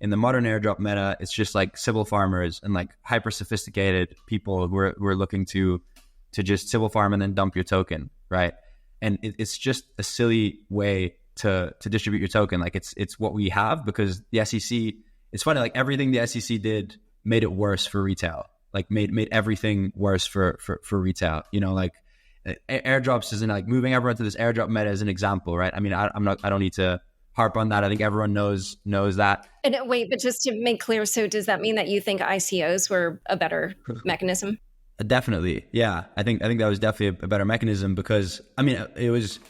in the modern airdrop meta, it's just like Sybil farmers and like hyper sophisticated people who are looking to just Sybil farm and then dump your token, right? And it's just a silly way to distribute your token. Like it's what we have because the SEC, it's funny, like everything the SEC did made it worse for retail, like made everything worse for retail, you know, like airdrops isn't like moving everyone to this airdrop meta as an example, right? I mean, I don't need to harp on that. I think everyone knows that. And wait, but just to make clear, so does that mean that you think ICOs were a better mechanism? Definitely. Yeah. I think that was definitely a better mechanism because, I mean, it was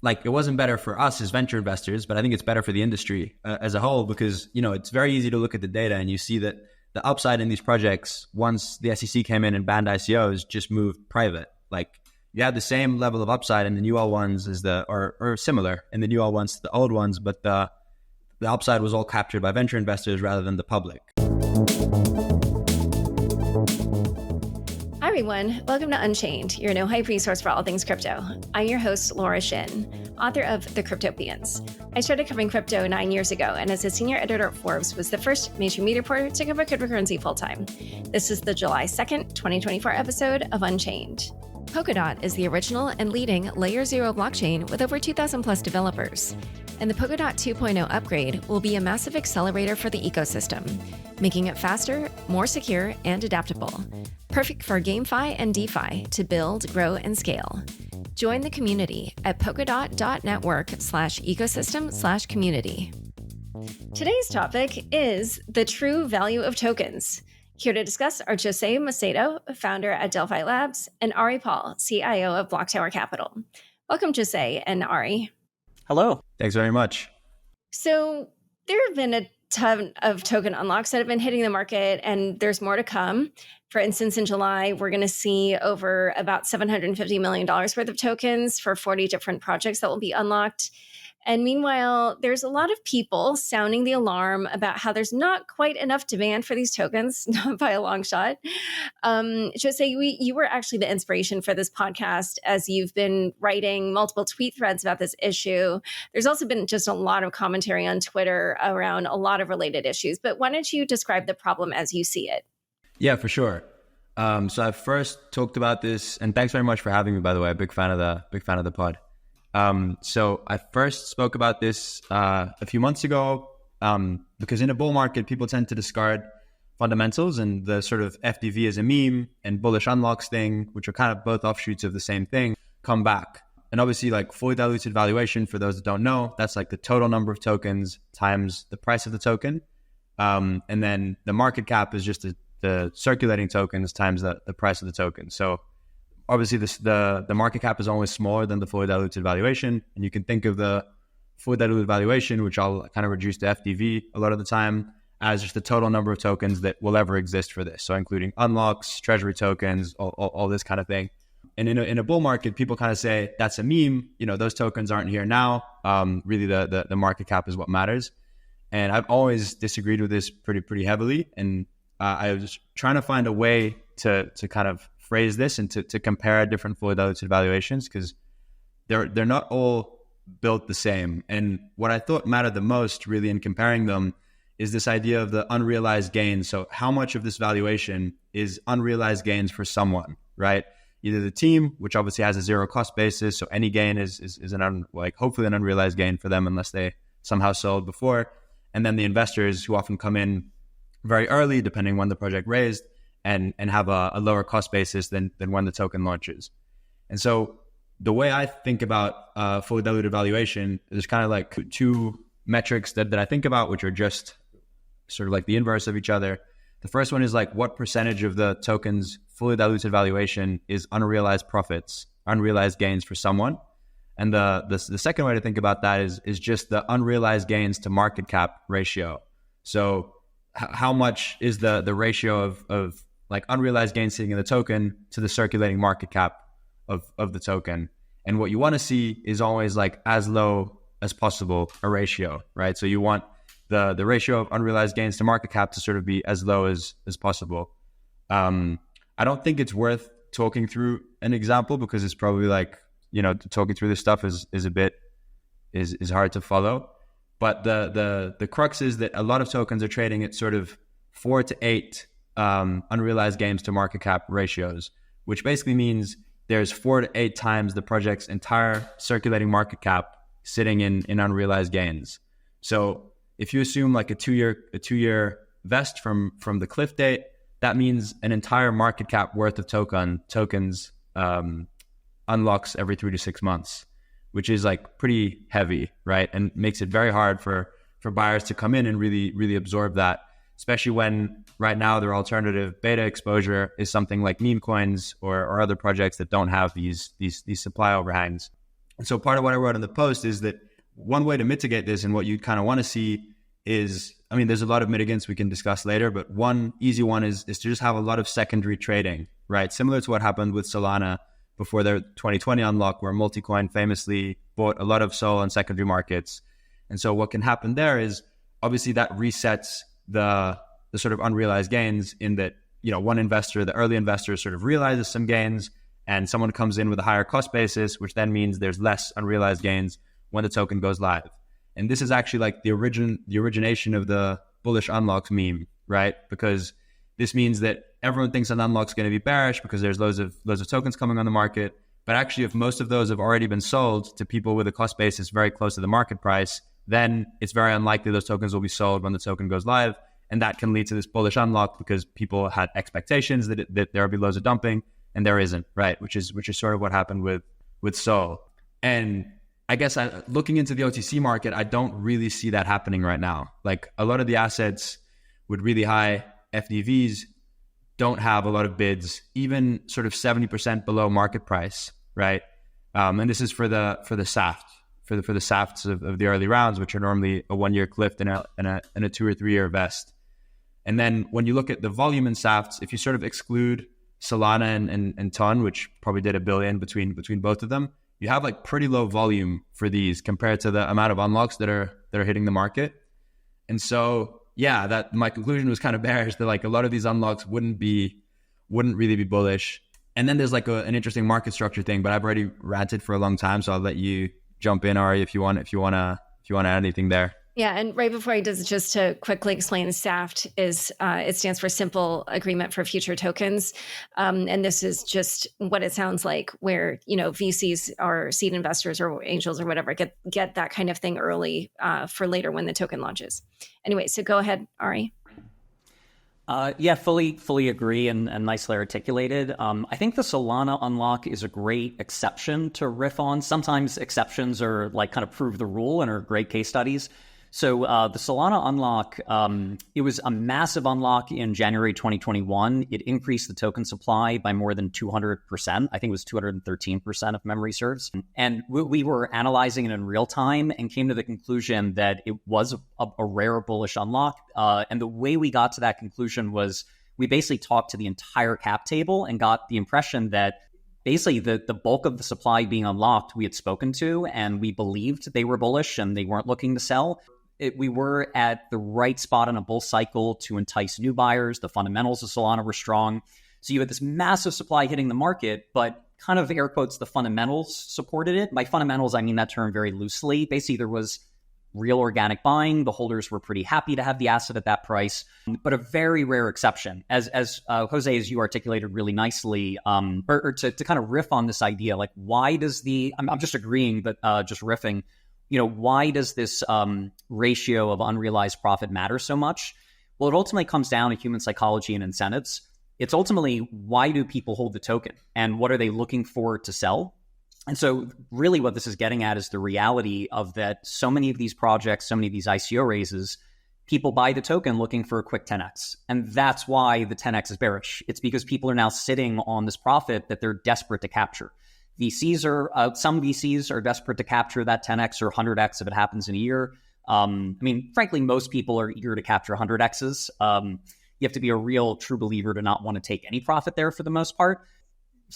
like, it wasn't better for us as venture investors, but I think it's better for the industry as a whole because, you know, it's very easy to look at the data and you see that the upside in these projects, once the SEC came in and banned ICOs, just moved private. Like you had the same level of upside in the new L1s as or similar in the new L1s to the old ones, but the upside was all captured by venture investors rather than the public. Hi everyone, welcome to Unchained, your no-hype resource for all things crypto. I'm your host, Laura Shin, author of The Cryptopians. I started covering crypto 9 years ago, and as a senior editor at Forbes, was the first major media reporter to cover cryptocurrency full-time. This is the July 2nd, 2024 episode of Unchained. Polkadot is the original and leading Layer 0 blockchain with over 2,000 plus developers. And the Polkadot 2.0 upgrade will be a massive accelerator for the ecosystem, making it faster, more secure, and adaptable. Perfect for GameFi and DeFi to build, grow, and scale. Join the community at polkadot.network/ecosystem/community. Today's topic is the true value of tokens. Here to discuss are Jose Macedo, founder at Delphi Labs, and Ari Paul, CIO of Blocktower Capital. Welcome, Jose and Ari. Hello. Thanks very much. So there have been a ton of token unlocks that have been hitting the market, and there's more to come. For instance, in July, we're going to see over about $750 million worth of tokens for 40 different projects that will be unlocked. And meanwhile, there's a lot of people sounding the alarm about how there's not quite enough demand for these tokens, not by a long shot. Jose, you were actually the inspiration for this podcast as you've been writing multiple tweet threads about this issue. There's also been just a lot of commentary on Twitter around a lot of related issues. But why don't you describe the problem as you see it? Yeah, for sure. So I first talked about this, and thanks very much for having me, by the way. Big fan of the pod. So I first spoke about this a few months ago because in a bull market, people tend to discard fundamentals, and the sort of FDV as a meme and bullish unlocks thing, which are kind of both offshoots of the same thing, come back. And obviously, like fully diluted valuation, for those that don't know, that's like the total number of tokens times the price of the token. And then the market cap is just the circulating tokens times the price of the token. So obviously, the market cap is always smaller than the fully diluted valuation. And you can think of the fully diluted valuation, which I'll kind of reduce to FDV a lot of the time, as just the total number of tokens that will ever exist for this. So including unlocks, treasury tokens, all this kind of thing. And in a bull market, people kind of say, that's a meme. You know, those tokens aren't here now. Really, the market cap is what matters. And I've always disagreed with this pretty heavily. And I was trying to find a way to kind of phrase this and to compare different fully diluted valuations because they're not all built the same. And what I thought mattered the most really in comparing them is this idea of the unrealized gains. So how much of this valuation is unrealized gains for someone, right? Either the team, which obviously has a zero cost basis, so any gain is hopefully an unrealized gain for them unless they somehow sold before, and then the investors who often come in very early, depending when the project raised, and have a lower cost basis than when the token launches. And so the way I think about fully diluted valuation, there's kind of like two metrics that I think about, which are just sort of like the inverse of each other. The first one is like what percentage of the token's fully diluted valuation is unrealized profits, unrealized gains for someone. And the second way to think about that is just the unrealized gains to market cap ratio. So how much is the ratio of like unrealized gains sitting in the token to the circulating market cap of the token? And what you want to see is always like as low as possible a ratio, right? So you want the ratio of unrealized gains to market cap to sort of be as low as possible. I don't think it's worth talking through an example because it's probably like, you know, talking through this stuff is hard to follow. But the crux is that a lot of tokens are trading at sort of 4 to 8 unrealized gains to market cap ratios, which basically means there's 4 to 8 times the project's entire circulating market cap sitting in unrealized gains. So if you assume like a two year vest from the cliff date, that means an entire market cap worth of tokens unlocks every 3 to 6 months, which is like pretty heavy, right? And makes it very hard for buyers to come in and really absorb that, especially when right now their alternative beta exposure is something like meme coins or other projects that don't have these supply overhangs. And so part of what I wrote in the post is that one way to mitigate this, and what you kind of want to see is, I mean, there's a lot of mitigants we can discuss later, but one easy one is to just have a lot of secondary trading, right? Similar to what happened with Solana before their 2020 unlock, where Multicoin famously bought a lot of SOL on secondary markets. And so what can happen there is obviously that resets the sort of unrealized gains, in that, you know, one investor, the early investor, sort of realizes some gains, and someone comes in with a higher cost basis, which then means there's less unrealized gains when the token goes live. And this is actually like the origination of the bullish unlocks meme, right? Because this means that everyone thinks an unlock's going to be bearish because there's loads of tokens coming on the market. But actually, if most of those have already been sold to people with a cost basis very close to the market price, then it's very unlikely those tokens will be sold when the token goes live. And that can lead to this bullish unlock because people had expectations that there would be loads of dumping, and there isn't, right? Which is sort of what happened with SOL. And I guess looking into the OTC market, I don't really see that happening right now. Like a lot of the assets with really high FDVs don't have a lot of bids, even sort of 70% below market price, right? And this is for the SAFT, for the SAFTs of the early rounds, which are normally a 1 year cliff and a 2 or 3 year vest. And then when you look at the volume in SAFTs, if you sort of exclude Solana and Ton, which probably did $1 billion between both of them, you have like pretty low volume for these compared to the amount of unlocks that are hitting the market. And so, yeah, that my conclusion was kind of bearish, that like a lot of these unlocks wouldn't really be bullish. And then there's like an interesting market structure thing, but I've already ranted for a long time, so I'll let you jump in, Ari, if you want to add anything there. Yeah, and right before he does, just to quickly explain, SAFT is it stands for Simple Agreement for Future Tokens, and this is just what it sounds like, where, you know, VCs or seed investors or angels or whatever get that kind of thing early for later when the token launches. Anyway, so go ahead, Ari. Yeah, fully agree, and nicely articulated. I think the Solana unlock is a great exception to riff on. Sometimes exceptions are like kind of prove the rule and are great case studies. So the Solana unlock, it was a massive unlock in January 2021. It increased the token supply by more than 200%. I think it was 213% if memory serves. And we were analyzing it in real time and came to the conclusion that it was a rare bullish unlock. And the way we got to that conclusion was we basically talked to the entire cap table and got the impression that basically the bulk of the supply being unlocked we had spoken to, and we believed they were bullish and they weren't looking to sell. We were at the right spot in a bull cycle to entice new buyers. The fundamentals of Solana were strong. So you had this massive supply hitting the market, but kind of air quotes, the fundamentals supported it. By fundamentals, I mean that term very loosely. Basically, there was real organic buying. The holders were pretty happy to have the asset at that price, but a very rare exception. As Jose, as you articulated really nicely, or to kind of riff on this idea, like why does I'm just agreeing, but just riffing, you know, why does this ratio of unrealized profit matter so much? Well, it ultimately comes down to human psychology and incentives. It's ultimately, why do people hold the token and what are they looking for to sell? And so really what this is getting at is the reality of that so many of these projects, so many of these ICO raises, people buy the token looking for a quick 10x. And that's why the 10x is bearish. It's because people are now sitting on this profit that they're desperate to capture. Some VCs are desperate to capture that 10x or 100x if it happens in a year. I mean, frankly, most people are eager to capture 100x's. You have to be a real true believer to not want to take any profit there for the most part.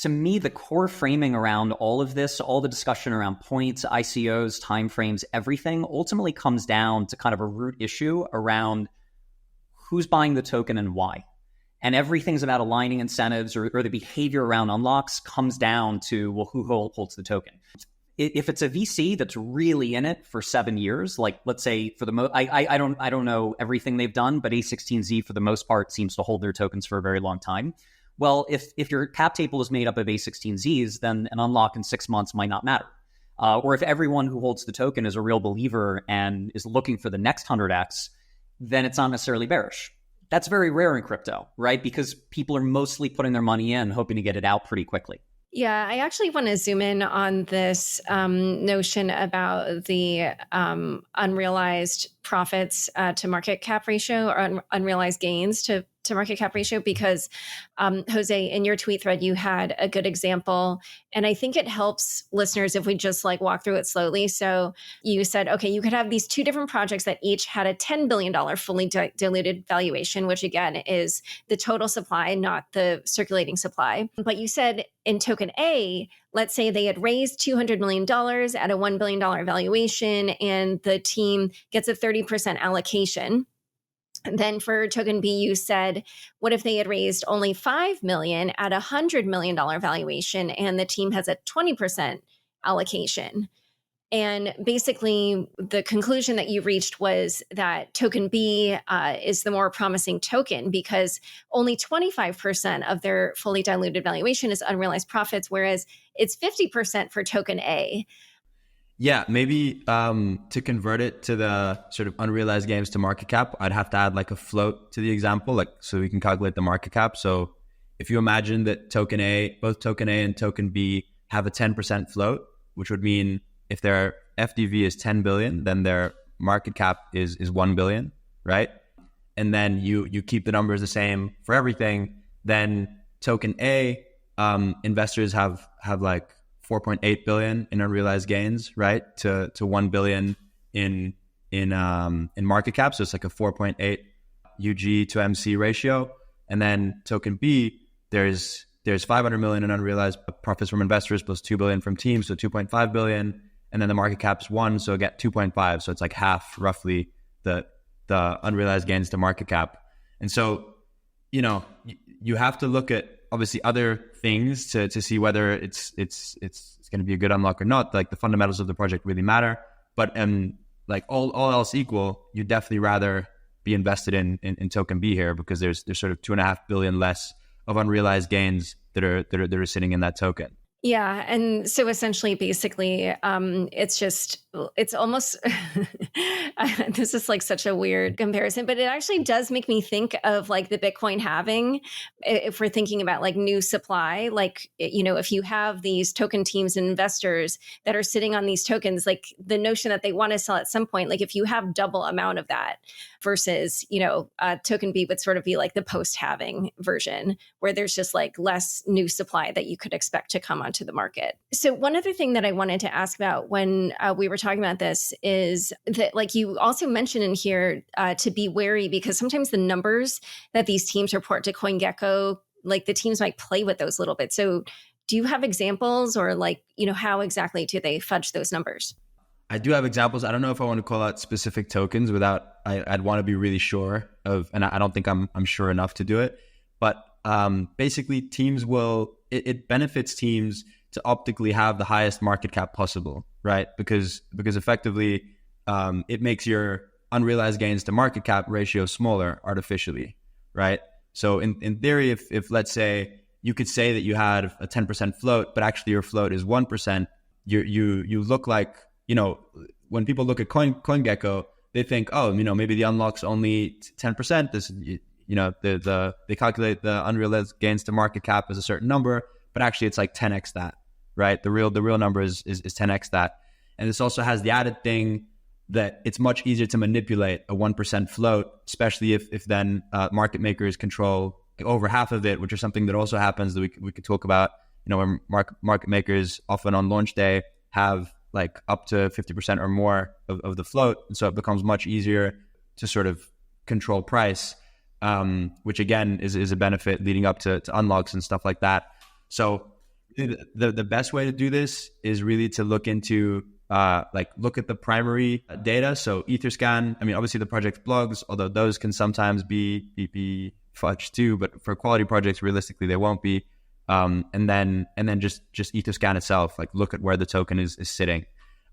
To me, the core framing around all of this, all the discussion around points, ICOs, timeframes, everything ultimately comes down to kind of a root issue around who's buying the token and why. And everything's about aligning incentives or the behavior around unlocks comes down to, well, who holds the token? if it's a VC that's really in it for 7 years, like let's say for the I don't know everything they've done, but A16Z for the most part seems to hold their tokens for a very long time. Well, if your cap table is made up of A16Zs, then an unlock in 6 months might not matter. Or if everyone who holds the token is a real believer and is looking for the next 100x, then it's not necessarily bearish. That's very rare in crypto, right? Because people are mostly putting their money in, hoping to get it out pretty quickly. Yeah, I actually want to zoom in on this notion about the unrealized profits to market cap ratio, or unrealized gains to market cap ratio, because Jose, in your tweet thread, you had a good example. And I think it helps listeners if we just like walk through it slowly. So you said, okay, you could have these two different projects that each had a $10 billion fully diluted valuation, which again is the total supply, not the circulating supply. But you said in token A, let's say they had raised $200 million at a $1 billion valuation, and the team gets a 30% allocation. Then for token B, you said, what if they had raised only $5 million at a $100 million valuation and the team has a 20% allocation? And basically, the conclusion that you reached was that token B is the more promising token because only 25% of their fully diluted valuation is unrealized profits, whereas it's 50% for token A. Yeah, maybe to convert it to the sort of unrealized gains to market cap, I'd have to add like a float to the example, like so we can calculate the market cap. So if you imagine that token A, both token A and token B have a 10% float, which would mean if their FDV is 10 billion, then their market cap is 1 billion, right? And then you keep the numbers the same for everything. Then token A, investors have like 4.8 billion in unrealized gains, right? To 1 billion in market cap. So it's like a 4.8 UG to MC ratio. And then token B, there's 500 million in unrealized profits from investors plus 2 billion from teams, so 2.5 billion. And then the market cap's 1, so get 2.5. So it's like half roughly the unrealized gains to market cap. And so, you know, you have to look at obviously other things to see whether it's going to be a good unlock or not. Like the fundamentals of the project really matter, but like all else equal, you definitely rather be invested in token B here because there's sort of 2.5 billion less of unrealized gains that are sitting in that token. Yeah. And so essentially, basically, it's almost, this is like such a weird comparison, but it actually does make me think of like the Bitcoin halving. If we're thinking about like new supply, like, you know, if you have these token teams and investors that are sitting on these tokens, like the notion that they want to sell at some point, like if you have double amount of that versus, you know, token B would sort of be like the post halving version where there's just like less new supply that you could expect to come onto the market. So one other thing that I wanted to ask about when we were talking about this is that, like you also mentioned in here, to be wary because sometimes the numbers that these teams report to CoinGecko, like the teams might play with those a little bit. So do you have examples or like, you know, how exactly do they fudge those numbers? I do have examples. I don't know if I want to call out specific tokens without, I'd want to be really sure of, and I don't think I'm sure enough to do it. But basically teams it benefits teams to optically have the highest market cap possible, right? Because effectively it makes your unrealized gains to market cap ratio smaller artificially, right? So in theory, if let's say you could say that you had a 10% float, but actually your float is 1%, you look like, you know, when people look at CoinGecko, they think, oh, you know, maybe the unlock's only 10%. This, you know, they calculate the unrealized gains to market cap as a certain number, but actually it's like 10x that, right? The real number is 10x that. And this also has the added thing that it's much easier to manipulate a 1% float, especially if then market makers control over half of it, which is something that also happens that we could talk about, you know, when market makers often on launch day have like up to 50% or more of the float. And so it becomes much easier to sort of control price, which again is a benefit leading up to unlocks and stuff like that. So the best way to do this is really to look into look at the primary data. So Etherscan, I mean, obviously the project blogs, although those can sometimes be fudged too, but for quality projects, realistically, they won't be. and then just Etherscan itself, like look at where the token is sitting.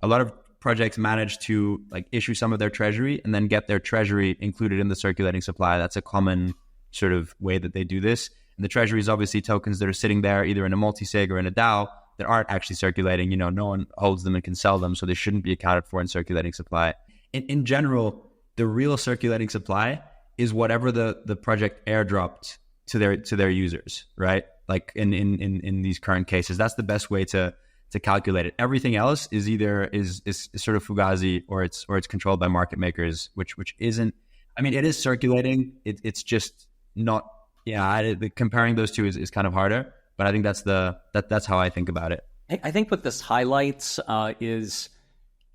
A lot of projects manage to like issue some of their treasury and then get their treasury included in the circulating supply. That's a common sort of way that they do this. And the treasury is obviously tokens that are sitting there either in a multi-sig or in a DAO that aren't actually circulating. You know, no one holds them and can sell them, so they shouldn't be accounted for in circulating supply. In general, the real circulating supply is whatever the project airdropped to their users, right? Like in these current cases, that's the best way to calculate it. Everything else is either is sort of fugazi or it's controlled by market makers, which isn't. I mean, it is circulating. It's just not. Yeah, comparing those two is kind of harder. But I think that's how I think about it. I think what this highlights is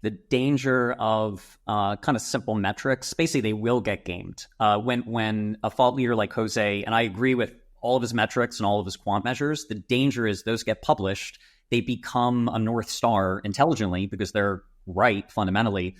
the danger of kind of simple metrics. Basically, they will get gamed. When a thought leader like Jose, and I agree with all of his metrics and all of his quant measures, the danger is those get published. They become a North Star intelligently because they're right fundamentally.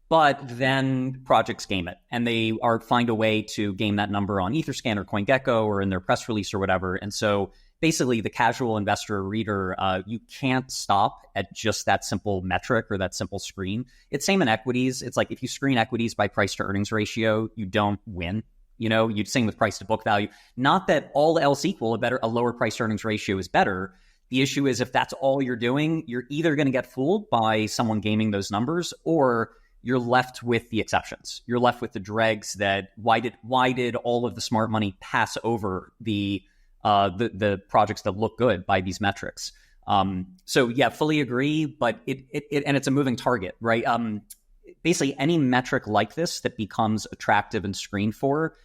But then projects game it, and they find a way to game that number on Etherscan or CoinGecko or in their press release or whatever. And so basically the casual investor or reader, you can't stop at just that simple metric or that simple screen. It's same in equities. It's like if you screen equities by price to earnings ratio, you don't win. You know, you'd same with price to book value. Not that all else equal, a lower price to earnings ratio is better. The issue is if that's all you're doing, you're either going to get fooled by someone gaming those numbers, or you're left with the exceptions. You're left with the dregs that why did all of the smart money pass over the projects that look good by these metrics? So yeah, fully agree, but it's a moving target, right? Basically any metric like this that becomes attractive and screened for,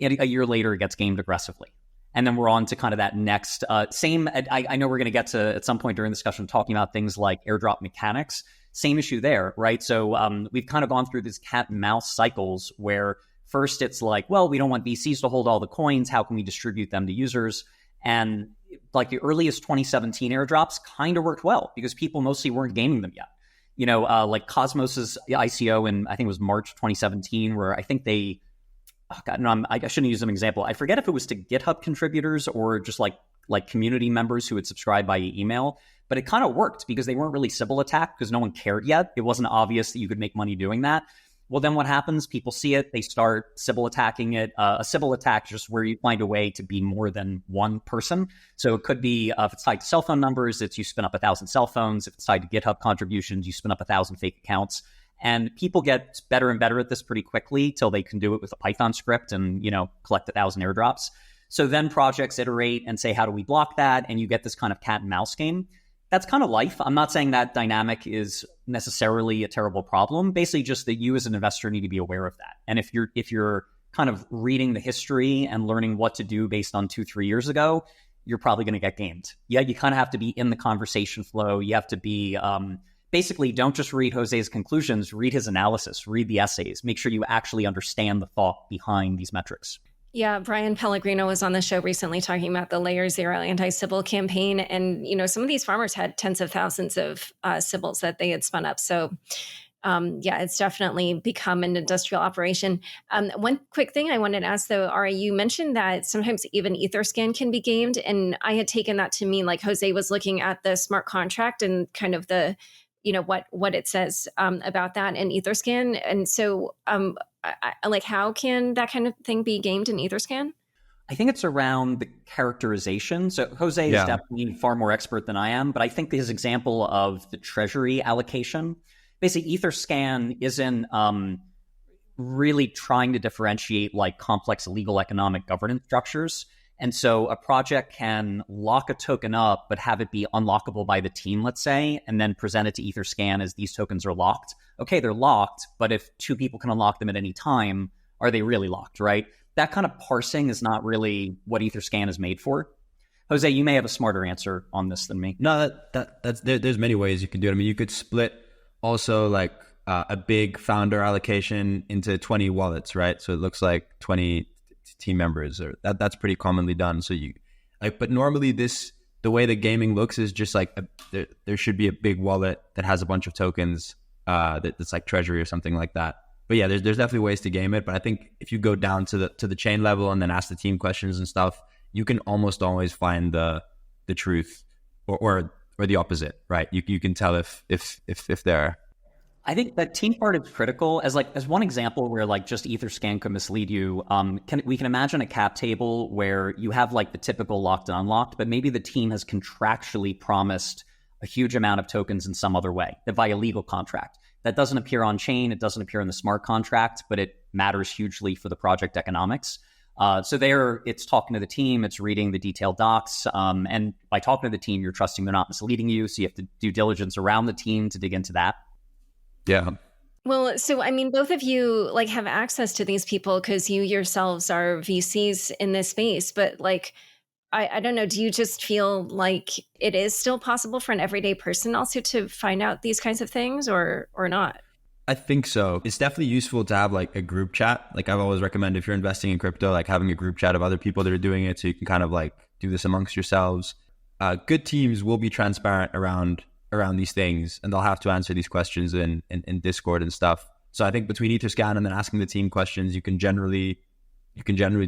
a year later it gets gamed aggressively. And then we're on to kind of that next I know we're going to get to at some point during the discussion talking about things like airdrop mechanics. Same issue there, right? So we've kind of gone through these cat and mouse cycles where first it's like, well, we don't want VCs to hold all the coins. How can we distribute them to users? And like the earliest 2017 airdrops kind of worked well because people mostly weren't gaming them yet. You know, like Cosmos's ICO in, I think it was March 2017, where I think I shouldn't use an example. I forget if it was to GitHub contributors or just like community members who had subscribed by email. But it kind of worked because they weren't really Sybil attacked because no one cared yet. It wasn't obvious that you could make money doing that. Well, then what happens? People see it. They start Sybil attacking it. A Sybil attack is just where you find a way to be more than one person. So it could be if it's tied to cell phone numbers, it's you spin up 1,000 cell phones. If it's tied to GitHub contributions, you spin up 1,000 fake accounts. And people get better and better at this pretty quickly till they can do it with a Python script and, collect 1,000 airdrops. So then projects iterate and say, how do we block that? And you get this kind of cat and mouse game. That's kind of life. I'm not saying that dynamic is necessarily a terrible problem. Basically, just that you as an investor need to be aware of that. And if you're kind of reading the history and learning what to do based on 2-3 years ago, you're probably going to get gamed. Yeah, you kind of have to be in the conversation flow. You have to be basically don't just read Jose's conclusions, read his analysis, read the essays. Make sure you actually understand the thought behind these metrics. Yeah, Brian Pellegrino was on the show recently talking about the Layer Zero anti-Sybil campaign. And, some of these farmers had tens of thousands of Sybils that they had spun up. So, it's definitely become an industrial operation. One quick thing I wanted to ask, though, Ari, you mentioned that sometimes even Etherscan can be gamed. And I had taken that to mean like Jose was looking at the smart contract and kind of the, what it says about that in Etherscan. And so how can that kind of thing be gamed in Etherscan? I think it's around the characterization. So Jose is definitely far more expert than I am, but I think his example of the treasury allocation, basically Etherscan isn't really trying to differentiate like complex legal economic governance structures. And so a project can lock a token up, but have it be unlockable by the team, let's say, and then present it to Etherscan as these tokens are locked. Okay, they're locked, but if two people can unlock them at any time, are they really locked, right? That kind of parsing is not really what Etherscan is made for. Jose, you may have a smarter answer on this than me. No, there's many ways you can do it. I mean, you could split also like a big founder allocation into 20 wallets, right? So it looks like 20 team members, or that's pretty commonly done. So but normally the way the gaming looks is just like there should be a big wallet that has a bunch of tokens that's like treasury or something like that. But yeah, there's definitely ways to game it. But I think if you go down to the chain level and then ask the team questions and stuff, you can almost always find the the truth or the opposite, right? You can tell if they're. I think that team part is critical as one example where like just Etherscan could mislead you. We can imagine a cap table where you have like the typical locked and unlocked, but maybe the team has contractually promised a huge amount of tokens in some other way via legal contract. That doesn't appear on chain. It doesn't appear in the smart contract, but it matters hugely for the project economics. So there, it's talking to the team, it's reading the detailed docs. And by talking to the team, you're trusting they're not misleading you. So you have to do diligence around the team to dig into that. Yeah. Well, so I mean, both of you like have access to these people because you yourselves are VCs in this space. But like, I don't know, do you just feel like it is still possible for an everyday person also to find out these kinds of things or not? I think so. It's definitely useful to have like a group chat. Like I've always recommended if you're investing in crypto, like having a group chat of other people that are doing it so you can kind of like do this amongst yourselves. Good teams will be transparent around these things, and they'll have to answer these questions in Discord and stuff. So I think between Etherscan and then asking the team questions, you can generally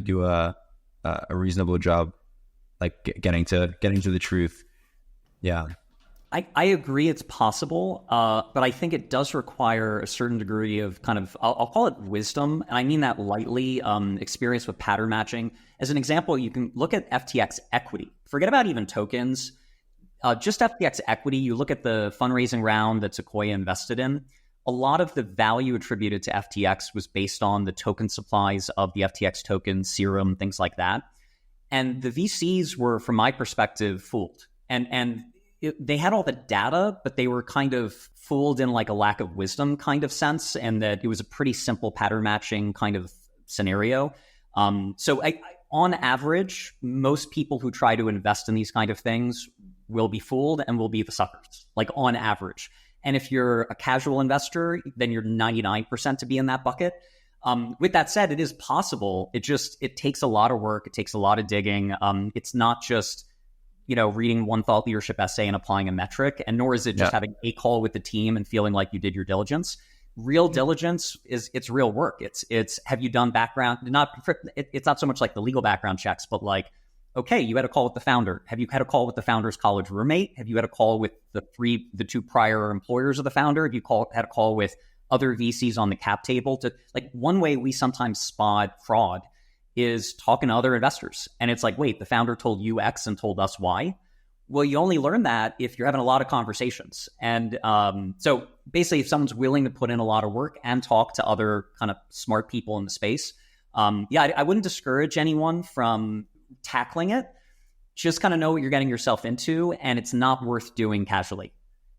do a reasonable job, like getting to the truth. Yeah. I agree it's possible, but I think it does require a certain degree of kind of, I'll call it wisdom, and I mean that lightly, experience with pattern matching. As an example, you can look at FTX equity. Forget about even tokens. Just FTX equity, you look at the fundraising round that Sequoia invested in, a lot of the value attributed to FTX was based on the token supplies of the FTX token, Serum, things like that. And the VCs were, from my perspective, fooled. They had all the data, but they were kind of fooled in like a lack of wisdom kind of sense, and that it was a pretty simple pattern matching kind of scenario. So on average, most people who try to invest in these kind of things will be fooled and will be the suckers, like on average. And if you're a casual investor, then you're 99% to be in that bucket. With that said, it is possible. It takes a lot of work. It takes a lot of digging. It's not just, reading one thought leadership essay and applying a metric, and nor is it just having a call with the team and feeling like you did your diligence. Real diligence it's real work. It's have you done background? It's not so much like the legal background checks, but like, okay, you had a call with the founder. Have you had a call with the founder's college roommate? Have you had a call with the two prior employers of the founder? Have you had a call with other VCs on the cap table? To like, one way we sometimes spot fraud is talking to other investors. And it's like, wait, the founder told you X and told us Y. Well, you only learn that if you're having a lot of conversations. And so basically, if someone's willing to put in a lot of work and talk to other kind of smart people in the space, I wouldn't discourage anyone from tackling it. Just kind of know what you're getting yourself into, and it's not worth doing casually.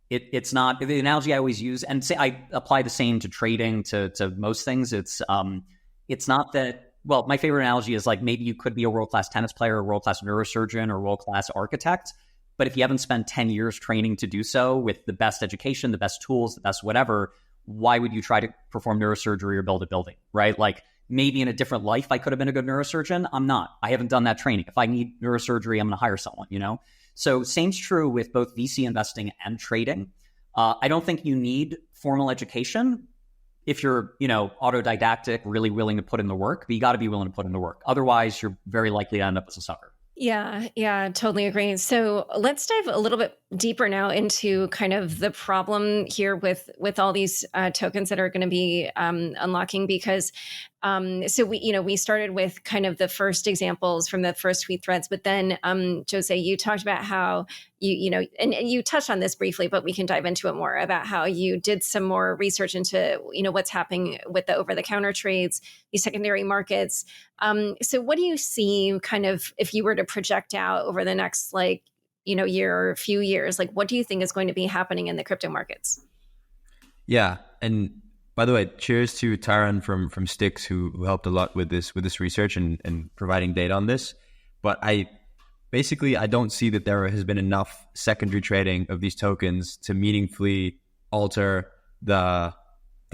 It's not the analogy I always use, and say I apply the same to trading, to most things. It's not that. Well, my favorite analogy is like maybe you could be a world-class tennis player, a world-class neurosurgeon, or a world-class architect, but if you haven't spent 10 years training to do so with the best education, the best tools, the best whatever, why would you try to perform neurosurgery or build a building, right? Like maybe in a different life, I could have been a good neurosurgeon. I'm not. I haven't done that training. If I need neurosurgery, I'm going to hire someone, So same's true with both VC investing and trading. I don't think you need formal education if you're, autodidactic, really willing to put in the work, but you got to be willing to put in the work. Otherwise, you're very likely to end up as a sucker. Yeah, totally agree. So let's dive a little bit deeper now into kind of the problem here with all these tokens that are going to be unlocking, because so we started with kind of the first examples from the first tweet threads, but then Jose, you talked about how and you touched on this briefly, but we can dive into it more about how you did some more research into what's happening with the over-the-counter trades, these secondary markets. So what do you see kind of if you were to project out over the next year or few years, like what do you think is going to be happening in the crypto markets? Yeah, and by the way, cheers to Taran from Styx who helped a lot with this research and providing data on this. But I don't see that there has been enough secondary trading of these tokens to meaningfully alter the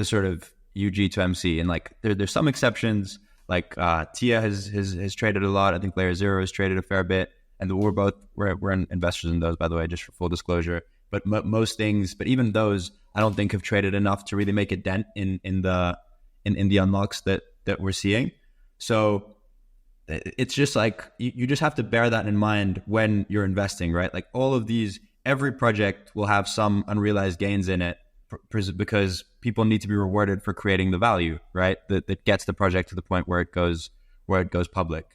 sort of UG to MC. And like there's some exceptions, like Tia has traded a lot. I think Layer Zero has traded a fair bit, and we're investors in those, by the way, just for full disclosure. But most things, but even those, I don't think have traded enough to really make a dent in the unlocks that we're seeing. So it's just like you just have to bear that in mind when you're investing, right? Like all of these, every project will have some unrealized gains in it because people need to be rewarded for creating the value, right? That gets the project to the point where it goes public.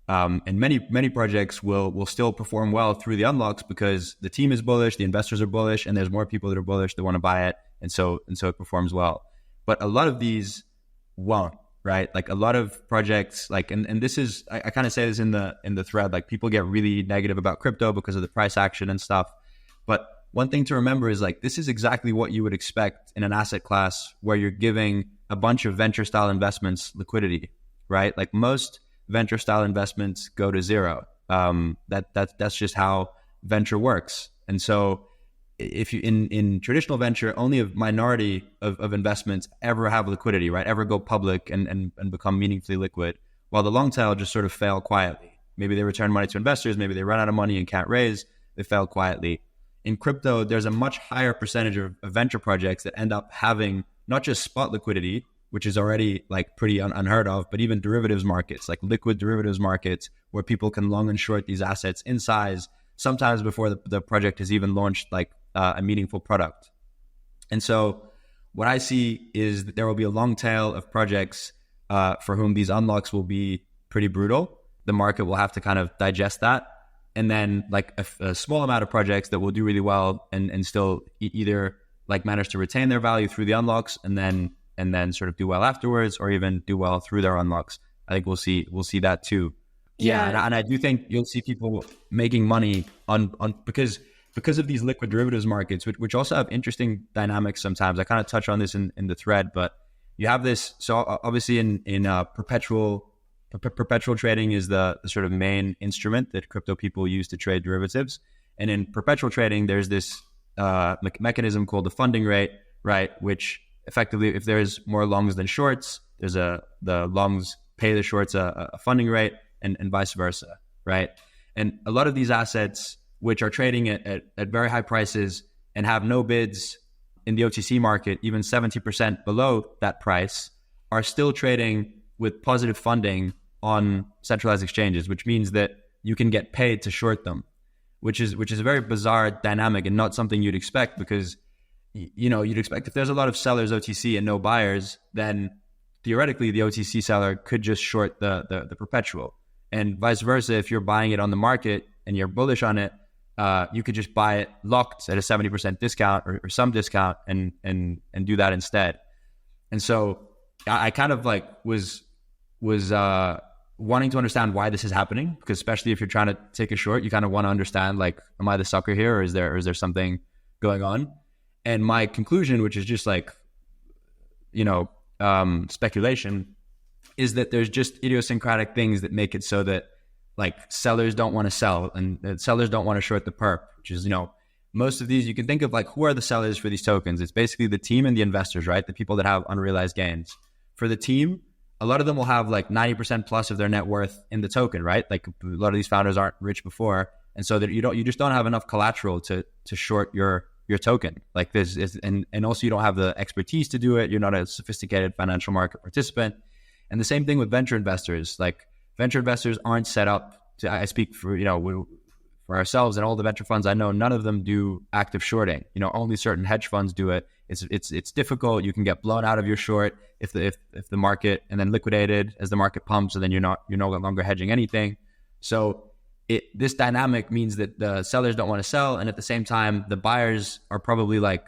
And many projects will still perform well through the unlocks because the team is bullish, the investors are bullish, and there's more people that are bullish that want to buy it, and so it performs well. But a lot of these won't, right? Like a lot of projects, like and this is I kind of say this in the thread, like people get really negative about crypto because of the price action and stuff. But one thing to remember is like this is exactly what you would expect in an asset class where you're giving a bunch of venture style investments liquidity, right? Like most venture style investments go to zero. That's just how venture works. And so if you in traditional venture, only a minority of investments ever have liquidity, right? Ever go public and become meaningfully liquid, while the long tail just sort of fail quietly. Maybe they return money to investors, maybe they run out of money and can't raise, they fail quietly. In crypto, there's a much higher percentage of venture projects that end up having not just spot liquidity, which is already like pretty unheard of, but even derivatives markets, like liquid derivatives markets where people can long and short these assets in size, sometimes before the project has even launched like a meaningful product. And so what I see is that there will be a long tail of projects for whom these unlocks will be pretty brutal. The market will have to kind of digest that. And then like a small amount of projects that will do really well and still either like manage to retain their value through the unlocks and then sort of do well afterwards, or even do well through their unlocks. I think we'll see that too. Yeah. And I do think you'll see people making money on because of these liquid derivatives markets, which also have interesting dynamics sometimes. I kind of touch on this in the thread, but you have this. So obviously in perpetual trading is the sort of main instrument that crypto people use to trade derivatives. And in perpetual trading, there's this mechanism called the funding rate, right? Which effectively, if there's more longs than shorts, there's the longs pay the shorts a funding rate and vice versa, right? And a lot of these assets, which are trading at very high prices and have no bids in the OTC market, even 70% below that price, are still trading with positive funding on centralized exchanges, which means that you can get paid to short them, which is a very bizarre dynamic and not something you'd expect, because you'd expect if there's a lot of sellers OTC and no buyers, then theoretically the OTC seller could just short the perpetual, and vice versa. If you're buying it on the market and you're bullish on it, you could just buy it locked at a 70% discount or some discount and do that instead. And so I kind of like was wanting to understand why this is happening, because especially if you're trying to take a short, you kind of want to understand, like, am I the sucker here, or is there something going on? And my conclusion, which is just like, speculation, is that there's just idiosyncratic things that make it so that like sellers don't want to sell and sellers don't want to short the perp, which is, most of these, you can think of like, who are the sellers for these tokens? It's basically the team and the investors, right? The people that have unrealized gains. For the team, a lot of them will have like 90% plus of their net worth in the token, right? Like a lot of these founders aren't rich before. And so that you just don't have enough collateral to short your token. Like this is, and also you don't have the expertise to do it. You're not a sophisticated financial market participant. And the same thing with venture investors. Like venture investors aren't set up to, I speak for, for ourselves and all the venture funds I know, none of them do active shorting. Only certain hedge funds do it. It's difficult. You can get blown out of your short if the market, and then liquidated as the market pumps, and then you're no longer hedging anything. So this dynamic means that the sellers don't want to sell, and at the same time, the buyers are probably like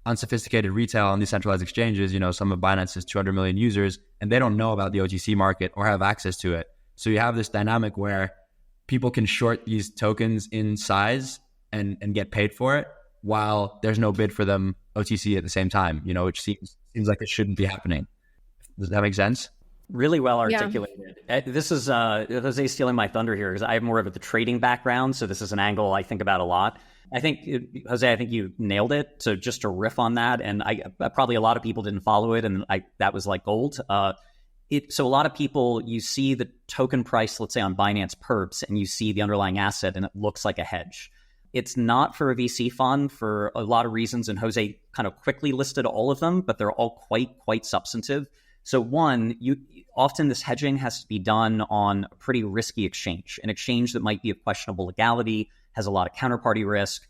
unsophisticated retail on these centralized exchanges. Some of Binance's 200 million users, and they don't know about the OTC market or have access to it. So you have this dynamic where people can short these tokens in size and get paid for it, while there's no bid for them OTC at the same time, which seems like it shouldn't be happening. Does that make sense? Really well articulated. Yeah. This is Jose stealing my thunder here, because I have more of the trading background. So this is an angle I think about a lot. Jose, I think you nailed it. So just to riff on that, and I probably a lot of people didn't follow it, and that was like gold. So a lot of people, you see the token price, let's say on Binance Perps, and you see the underlying asset, and it looks like a hedge. It's not for a VC fund for a lot of reasons, and Jose kind of quickly listed all of them, but they're all quite substantive. So one, often this hedging has to be done on a pretty risky exchange, an exchange that might be of questionable legality, has a lot of counterparty risk.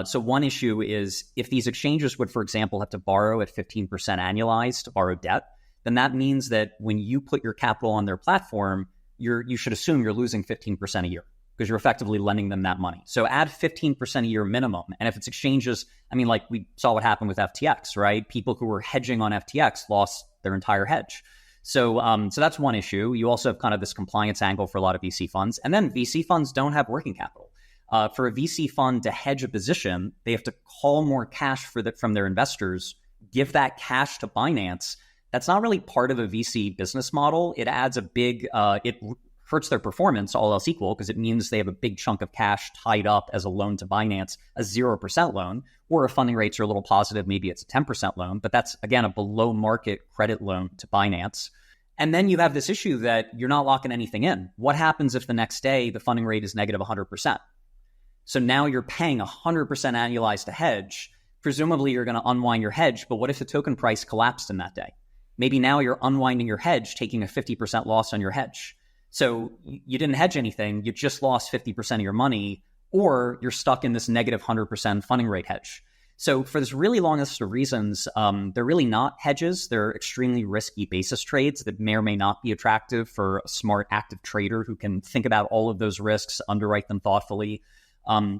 So one issue is if these exchanges would, for example, have to borrow at 15% annualized to borrow debt, then that means that when you put your capital on their platform, you should assume you're losing 15% a year because you're effectively lending them that money. So add 15% a year minimum. And if it's exchanges, I mean, like we saw what happened with FTX, right? People who were hedging on FTX lost their entire hedge. So that's one issue. You also have kind of this compliance angle for a lot of VC funds. And then VC funds don't have working capital. For a VC fund to hedge a position, they have to call more cash from their investors, give that cash to Binance. That's not really part of a VC business model. It adds a big, it hurts their performance, all else equal, because it means they have a big chunk of cash tied up as a loan to Binance, a 0% loan, or if funding rates are a little positive, maybe it's a 10% loan, but that's, again, a below market credit loan to Binance. And then you have this issue that you're not locking anything in. What happens if the next day the funding rate is negative 100%? So now you're paying 100% annualized to hedge. Presumably you're going to unwind your hedge, but what if the token price collapsed in that day? Maybe now you're unwinding your hedge, taking a 50% loss on your hedge. So you didn't hedge anything, you just lost 50% of your money, or you're stuck in this negative 100% funding rate hedge. So for this really long list of reasons, they're really not hedges. They're extremely risky basis trades that may or may not be attractive for a smart active trader who can think about all of those risks, underwrite them thoughtfully.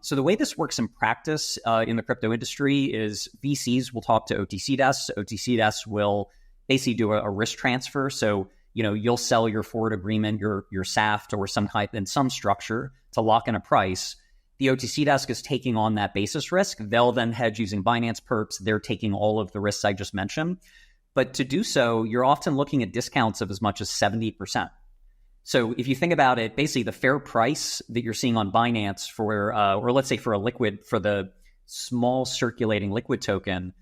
So the way this works in practice in the crypto industry is VCs will talk to OTC desks. OTC desks will basically do a risk transfer. So you'll sell your forward agreement, your SAFT or some type in some structure to lock in a price. The OTC desk is taking on that basis risk. They'll then hedge using Binance perps. They're taking all of the risks I just mentioned. But to do so, you're often looking at discounts of as much as 70%. So if you think about it, basically the fair price that you're seeing on Binance for, or let's say for the small circulating liquid token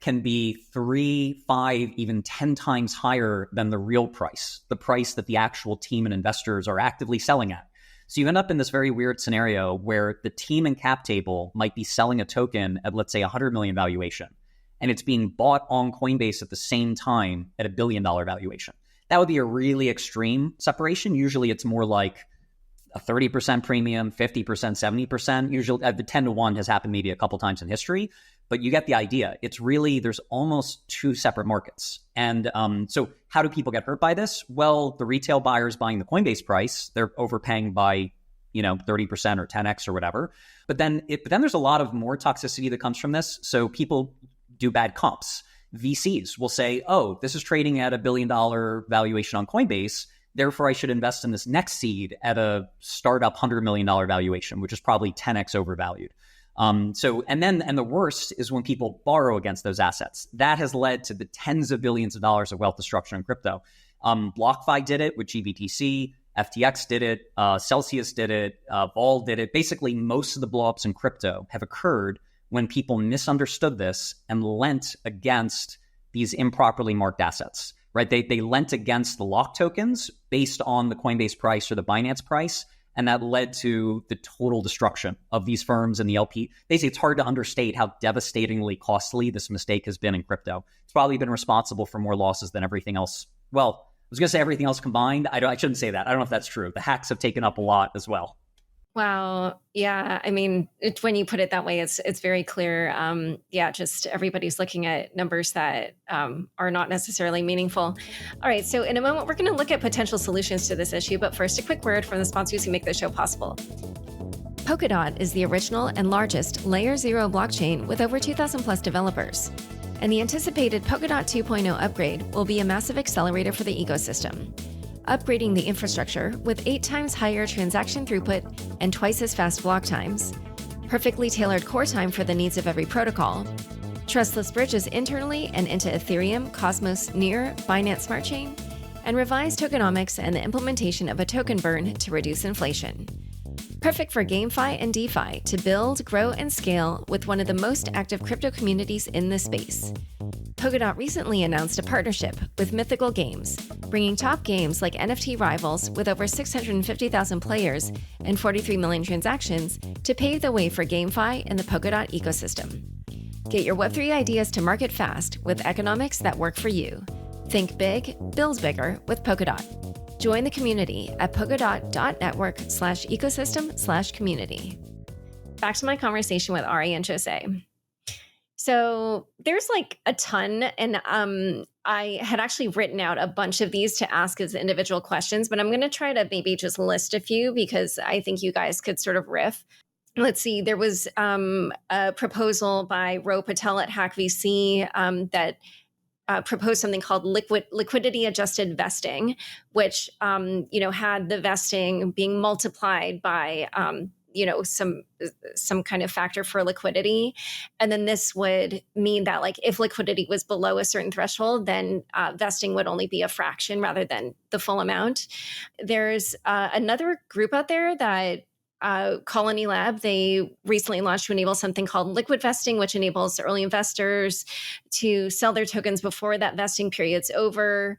can be 3, 5, even 10 times higher than the real price, the price that the actual team and investors are actively selling at. So you end up in this very weird scenario where the team and cap table might be selling a token at, let's say, 100 million valuation, and it's being bought on Coinbase at the same time at $1 billion valuation. That would be a really extreme separation. Usually it's more like a 30% premium, 50%, 70%. Usually the 10 to 1 has happened maybe a couple times in history, but you get the idea. It's really, there's almost two separate markets. And so how do people get hurt by this? Well, the retail buyers buying the Coinbase price, they're overpaying by 30% or 10x or whatever. But then there's a lot of more toxicity that comes from this. So people do bad comps. VCs will say, oh, this is trading at $1 billion valuation on Coinbase. Therefore, I should invest in this next seed at a startup $100 million valuation, which is probably 10x overvalued. And the worst is when people borrow against those assets. That has led to the tens of billions of dollars of wealth destruction in crypto. BlockFi did it with GBTC. FTX did it. Celsius did it. Vol did it. Basically, most of the blowups in crypto have occurred when people misunderstood this and lent against these improperly marked assets, right? They lent against the lock tokens based on the Coinbase price or the Binance price, and that led to the total destruction of these firms and the LP. Basically, it's hard to understate how devastatingly costly this mistake has been in crypto. It's probably been responsible for more losses than everything else. Well, I was going to say everything else combined. I shouldn't say that. I don't know if that's true. The hacks have taken up a lot as well. Wow. Yeah. I mean, when you put it that way, it's very clear. Just everybody's looking at numbers that are not necessarily meaningful. All right. So in a moment, we're going to look at potential solutions to this issue. But first, a quick word from the sponsors who make this show possible. Polkadot is the original and largest Layer 0 blockchain with over 2,000 plus developers. And the anticipated Polkadot 2.0 upgrade will be a massive accelerator for the ecosystem, upgrading the infrastructure with 8 times higher transaction throughput and twice as fast block times, perfectly tailored core time for the needs of every protocol, trustless bridges internally and into Ethereum, Cosmos, Near, Binance Smart Chain, and revised tokenomics and the implementation of a token burn to reduce inflation. Perfect for GameFi and DeFi to build, grow, and scale with one of the most active crypto communities in the space. Polkadot recently announced a partnership with Mythical Games, bringing top games like NFT Rivals with over 650,000 players and 43 million transactions to pave the way for GameFi and the Polkadot ecosystem. Get your Web3 ideas to market fast with economics that work for you. Think big, build bigger with Polkadot. Join the community at polkadot.network/ecosystem/community. Back to my conversation with Ari and Jose. So there's like a ton, and I had actually written out a bunch of these to ask as individual questions, but I'm going to try to maybe just list a few because I think you guys could sort of riff. Let's see. There was a proposal by Ro Patel at Hack VC that proposed something called liquidity adjusted vesting, which had the vesting being multiplied by some kind of factor for liquidity. And then this would mean that like if liquidity was below a certain threshold, then vesting would only be a fraction rather than the full amount. There's another group out there that Colony Lab, they recently launched to enable something called liquid vesting, which enables early investors to sell their tokens before that vesting period's over.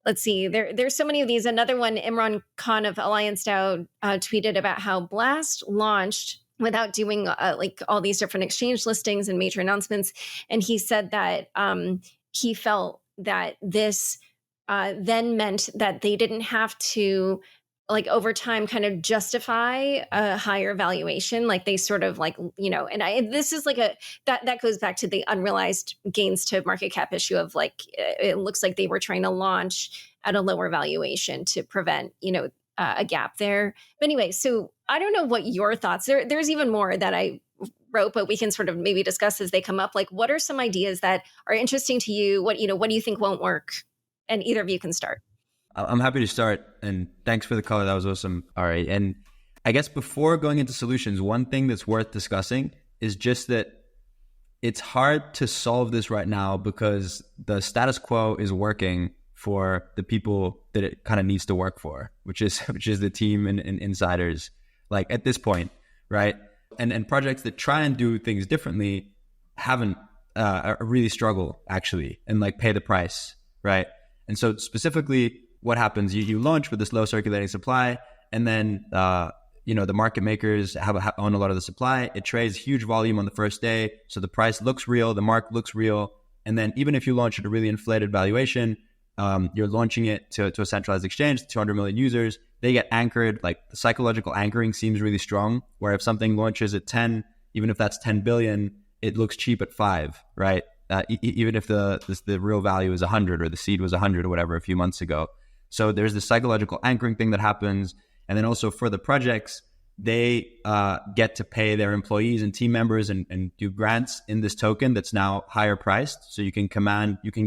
Let's see, there's so many of these. Another one, Imran Khan of Alliance DAO tweeted about how Blast launched without doing like all these different exchange listings and major announcements. And he said that he felt that this then meant that they didn't have to like over time kind of justify a higher valuation. Like they sort of like, this is like that goes back to the unrealized gains to market cap issue of like, it looks like they were trying to launch at a lower valuation to prevent, a gap there. But anyway, so I don't know what your thoughts, there's even more that I wrote, but we can sort of maybe discuss as they come up. Like, what are some ideas that are interesting to you? What do you think won't work? And either of you can start. I'm happy to start, and thanks for the color. That was awesome. All right. And I guess before going into solutions, one thing that's worth discussing is just that it's hard to solve this right now because the status quo is working for the people that it kind of needs to work for, which is the team and insiders, like at this point, right? And projects that try and do things differently haven't really struggle actually and like pay the price, right? And so specifically, what happens? You launch with this low circulating supply, and then the market makers own a lot of the supply. It trades huge volume on the first day, so the price looks real, the market looks real, and then even if you launch at a really inflated valuation, you're launching it to a centralized exchange, 200 million users. They get anchored. Like the psychological anchoring seems really strong. Where if something launches at 10, even if that's 10 billion, it looks cheap at 5, right? Even if the real value is 100 or the seed was 100 or whatever a few months ago. So there's this psychological anchoring thing that happens. And then also for the projects, they get to pay their employees and team members and do grants in this token that's now higher priced. So you can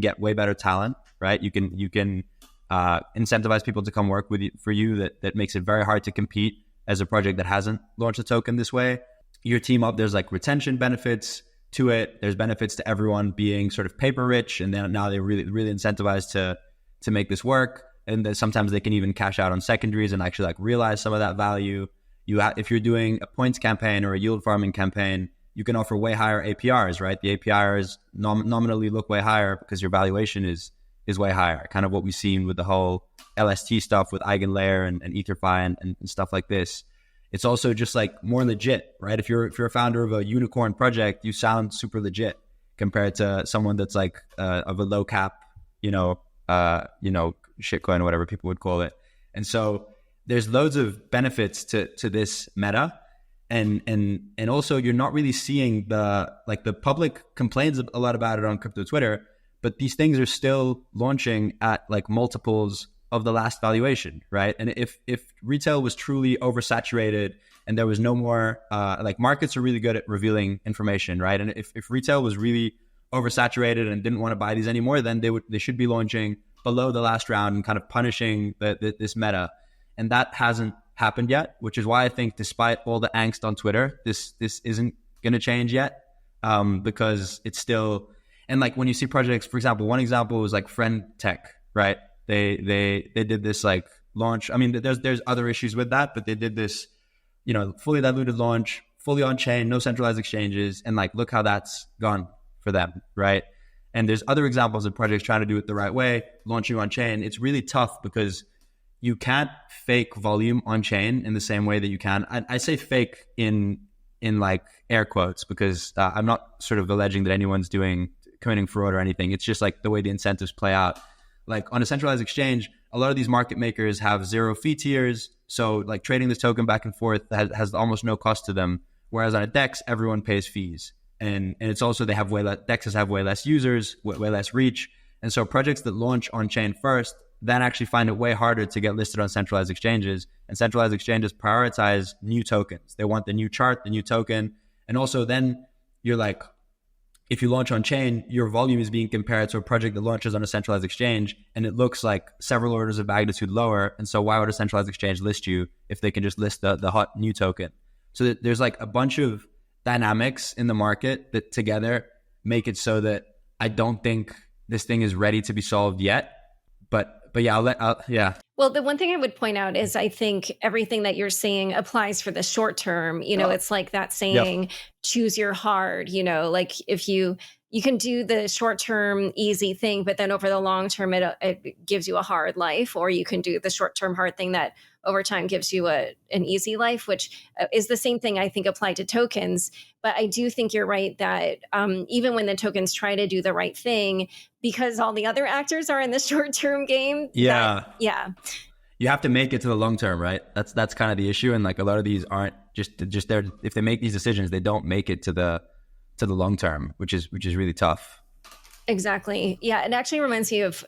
get way better talent, right? You can incentivize people to come work for you that makes it very hard to compete as a project that hasn't launched a token this way. Your team up, there's like retention benefits to it. There's benefits to everyone being sort of paper rich. And then now they're really, really incentivized to make this work. And then sometimes they can even cash out on secondaries and actually like realize some of that value. If you're doing a points campaign or a yield farming campaign, you can offer way higher APRs, right? The APRs nominally look way higher because your valuation is way higher. Kind of what we've seen with the whole LST stuff with EigenLayer and EtherFi and stuff like this. It's also just like more legit, right? If you're a founder of a unicorn project, you sound super legit compared to someone that's like of a low cap, shitcoin or whatever people would call it. And so there's loads of benefits to this meta. And also you're not really seeing the public complains a lot about it on crypto Twitter, but these things are still launching at like multiples of the last valuation, right? And if retail was truly oversaturated and there was no more, markets are really good at revealing information, right? And if retail was really oversaturated and didn't want to buy these anymore, then they should be launching below the last round and kind of punishing this meta. And that hasn't happened yet, which is why I think despite all the angst on Twitter, this isn't going to change yet, because it's still, and like when you see projects, for example, one example was like Friend Tech, right? They did this like launch. I mean, there's other issues with that, but they did this, fully diluted launch, fully on chain, no centralized exchanges, and like look how that's gone for them, right? And there's other examples of projects trying to do it the right way, launching on chain. It's really tough because you can't fake volume on chain in the same way that you can. I say fake in like air quotes because I'm not sort of alleging that anyone's committing fraud or anything. It's just like the way the incentives play out. like on a centralized exchange, a lot of these market makers have zero fee tiers. So like trading this token back and forth has almost no cost to them. Whereas on a DEX, everyone pays fees. And it's also, they have DEXs have way less users, way less reach. And so projects that launch on chain first then actually find it way harder to get listed on centralized exchanges. And centralized exchanges prioritize new tokens. They want the new chart, the new token. And also then you're like, if you launch on chain, your volume is being compared to a project that launches on a centralized exchange, and it looks like several orders of magnitude lower. And so why would a centralized exchange list you if they can just list the hot new token? So there's like a bunch of dynamics in the market that together make it so that I don't think this thing is ready to be solved yet. But yeah, yeah. Well, the one thing I would point out is I think everything that you're saying applies for the short term. It's like that saying, choose your hard, like if you can do the short term easy thing, but then over the long term, it gives you a hard life, or you can do the short term hard thing that over time gives you an easy life, which is the same thing I think applied to tokens. But I do think you're right that even when the tokens try to do the right thing, because all the other actors are in the short term game. You have to make it to the long term, right? That's kind of the issue. And like a lot of these aren't just there. If they make these decisions, they don't make it to the long term, which is really tough. Exactly. Yeah. It actually reminds me of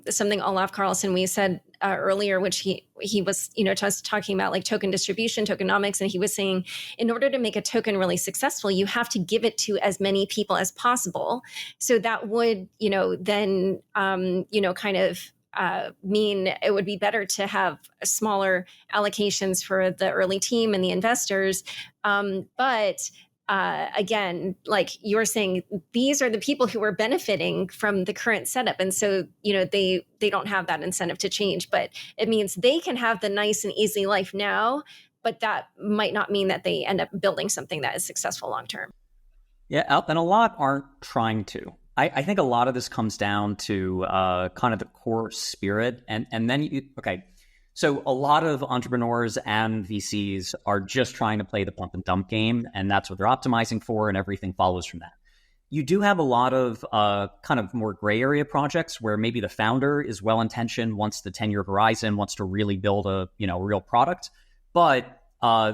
something Olaf Carlson we said earlier, which he was, just talking about like token distribution, tokenomics. And he was saying, in order to make a token really successful, you have to give it to as many people as possible. So that would, then, kind of mean it would be better to have smaller allocations for the early team and the investors. But again, like you're saying, these are the people who are benefiting from the current setup. And so, they don't have that incentive to change, but it means they can have the nice and easy life now, but that might not mean that they end up building something that is successful long-term. Yeah. And a lot aren't trying to. I think a lot of this comes down to kind of the core spirit. And then, so a lot of entrepreneurs and VCs are just trying to play the pump and dump game, and that's what they're optimizing for, and everything follows from that. You do have a lot of kind of more gray area projects where maybe the founder is well-intentioned, wants the 10-year horizon, wants to really build a real product, but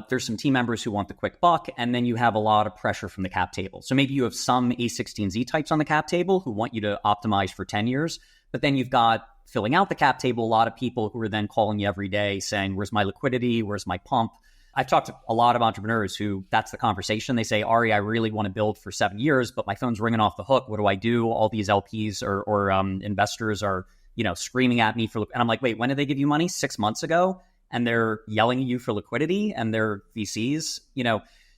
there's some team members who want the quick buck, and then you have a lot of pressure from the cap table. So maybe you have some A16Z types on the cap table who want you to optimize for 10 years, but then you've got, filling out the cap table, a lot of people who are then calling you every day saying, where's my liquidity? Where's my pump? I've talked to a lot of entrepreneurs who that's the conversation. They say, Ari, I really want to build for 7 years, but my phone's ringing off the hook. What do I do? All these LPs or investors are, screaming at me for, and I'm like, wait, when did they give you money? 6 months ago? And they're yelling at you for liquidity, and they're VCs,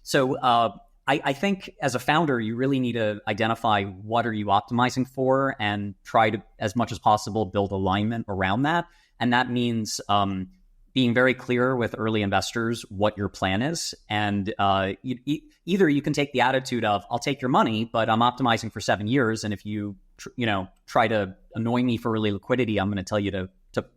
So I think as a founder, you really need to identify what are you optimizing for and try to, as much as possible, build alignment around that. And that means being very clear with early investors what your plan is. And either you can take the attitude of, I'll take your money, but I'm optimizing for 7 years. And if you, try to annoy me for early liquidity, I'm going to tell you to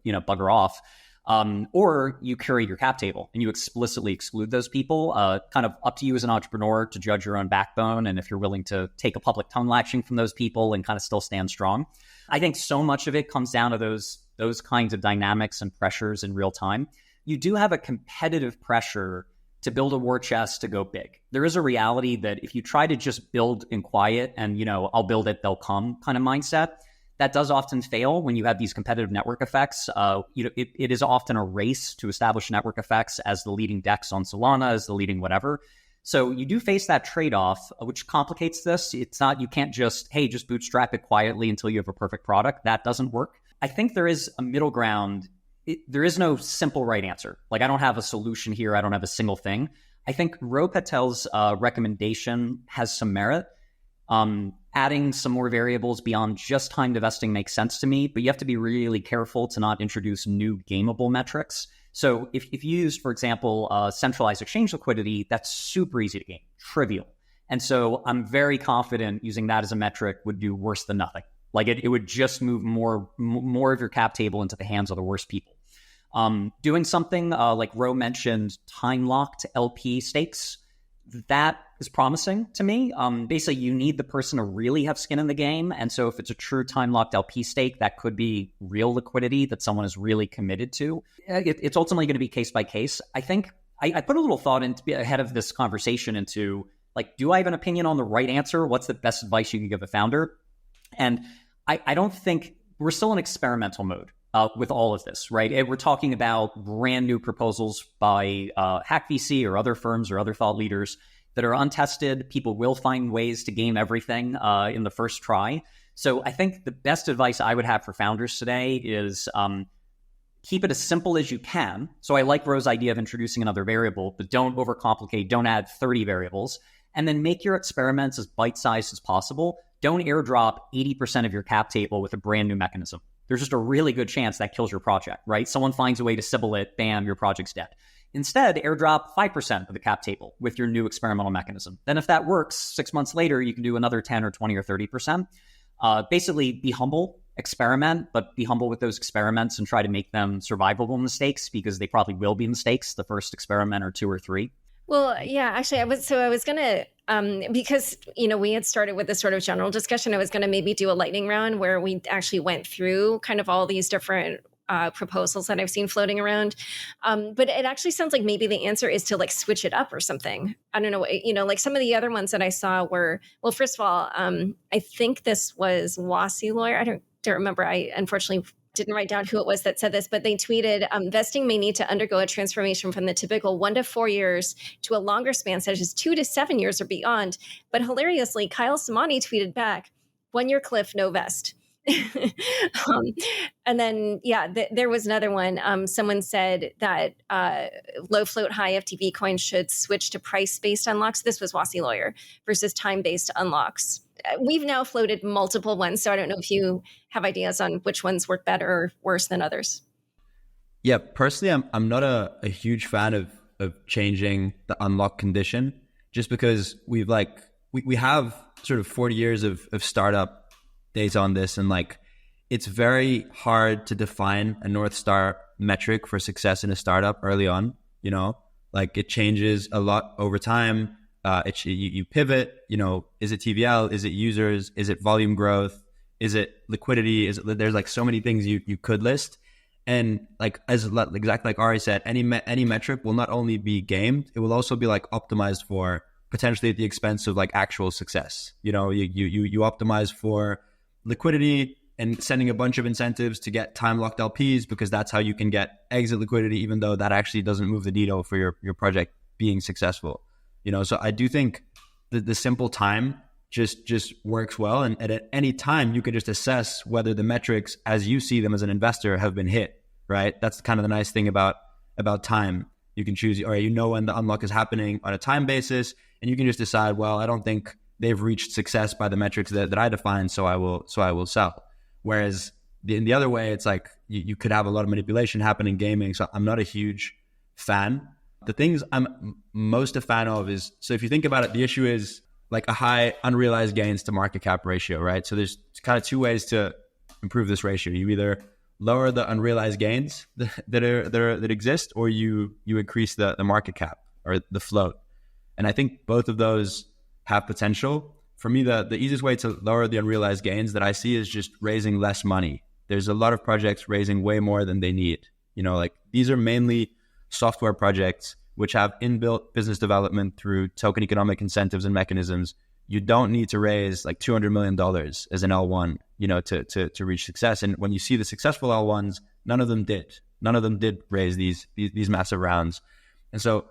bugger off. Or you curate your cap table and you explicitly exclude those people, kind of up to you as an entrepreneur to judge your own backbone. And if you're willing to take a public tongue lashing from those people and kind of still stand strong. I think so much of it comes down to those kinds of dynamics and pressures in real time. You do have a competitive pressure to build a war chest to go big. There is a reality that if you try to just build in quiet and, I'll build it, they'll come kind of mindset, that does often fail when you have these competitive network effects. It is often a race to establish network effects as the leading DEX on Solana, as the leading whatever. So you do face that trade-off, which complicates this. It's not, you can't just bootstrap it quietly until you have a perfect product. That doesn't work. I think there is a middle ground. There is no simple right answer. Like, I don't have a solution here. I don't have a single thing. I think Ro Patel's recommendation has some merit. Adding some more variables beyond just timed investing makes sense to me, but you have to be really careful to not introduce new gameable metrics. So if you use, for example, centralized exchange liquidity, that's super easy to game, trivial. And so I'm very confident using that as a metric would do worse than nothing. Like it would just move more of your cap table into the hands of the worst people. Doing something like Ro mentioned, time-locked LP stakes, that is promising to me. Basically, you need the person to really have skin in the game. And so if it's a true time-locked LP stake, that could be real liquidity that someone is really committed to. It's ultimately going to be case by case. I think I put a little thought ahead of this conversation into, like, do I have an opinion on the right answer? What's the best advice you can give a founder? And I don't think we're still in experimental mode with all of this, right? We're talking about brand new proposals by Hack VC or other firms or other thought leaders that are untested. People will find ways to game everything in the first try. So I think the best advice I would have for founders today is keep it as simple as you can. So I like Ro's idea of introducing another variable, but don't overcomplicate, don't add 30 variables. And then make your experiments as bite-sized as possible. Don't airdrop 80% of your cap table with a brand new mechanism. There's just a really good chance that kills your project, right? Someone finds a way to Sybil it, bam, your project's dead. Instead, airdrop 5% of the cap table with your new experimental mechanism. Then if that works, 6 months later, you can do another 10 or 20 or 30%. Basically, be humble, experiment, but be humble with those experiments and try to make them survivable mistakes, because they probably will be mistakes the first experiment or 2 or 3. Well, yeah, actually, I was going to, because, we had started with this sort of general discussion, I was going to maybe do a lightning round where we actually went through kind of all these different proposals that I've seen floating around. But it actually sounds like maybe the answer is to, like, switch it up or something. I don't know, like some of the other ones that I saw were, well, first of all, I think this was Wasi Lawyer. I don't remember. I unfortunately didn't write down who it was that said this, but they tweeted, vesting may need to undergo a transformation from the typical 1 to 4 years to a longer span, such as 2 to 7 years or beyond. But hilariously, Kyle Samani tweeted back, 1 year cliff, no vest. And then, there was another one. Someone said that low float, high FTV coins should switch to price-based unlocks. This was Wasi Lawyer versus time-based unlocks. We've now floated multiple ones, so I don't know if you have ideas on which ones work better or worse than others. Yeah, personally, I'm not a huge fan of changing the unlock condition, just because we have sort of 40 years of startup data on this, and like it's very hard to define a North Star metric for success in a startup early on. Like it changes a lot over time. You pivot, is it TVL? Is it users? Is it volume growth? Is it liquidity? There's like so many things you could list. And like, exactly like Ari said, any metric will not only be gamed, it will also be like optimized for potentially at the expense of like actual success. You optimize for liquidity and sending a bunch of incentives to get time locked LPs, because that's how you can get exit liquidity, even though that actually doesn't move the needle for your project being successful. So I do think the simple time just works well. And at any time, you could just assess whether the metrics as you see them as an investor have been hit, right? That's kind of the nice thing about time. You can choose, when the unlock is happening on a time basis, and you can just decide, well, I don't think they've reached success by the metrics that I define, so I will sell. Whereas in the other way, it's like you could have a lot of manipulation happen in gaming. So I'm not a huge fan. The things I'm most a fan of is, so if you think about it, the issue is like a high unrealized gains to market cap ratio, right? So there's kind of 2 ways to improve this ratio. You either lower the unrealized gains that exist, or you increase the market cap or the float. And I think both of those have potential. For me, the easiest way to lower the unrealized gains that I see is just raising less money. There's a lot of projects raising way more than they need. Like these are mainly software projects which have inbuilt business development through token economic incentives and mechanisms. You don't need to raise like $200 million as an L1, to reach success. And when you see the successful L1s, none of them did raise these massive rounds. And so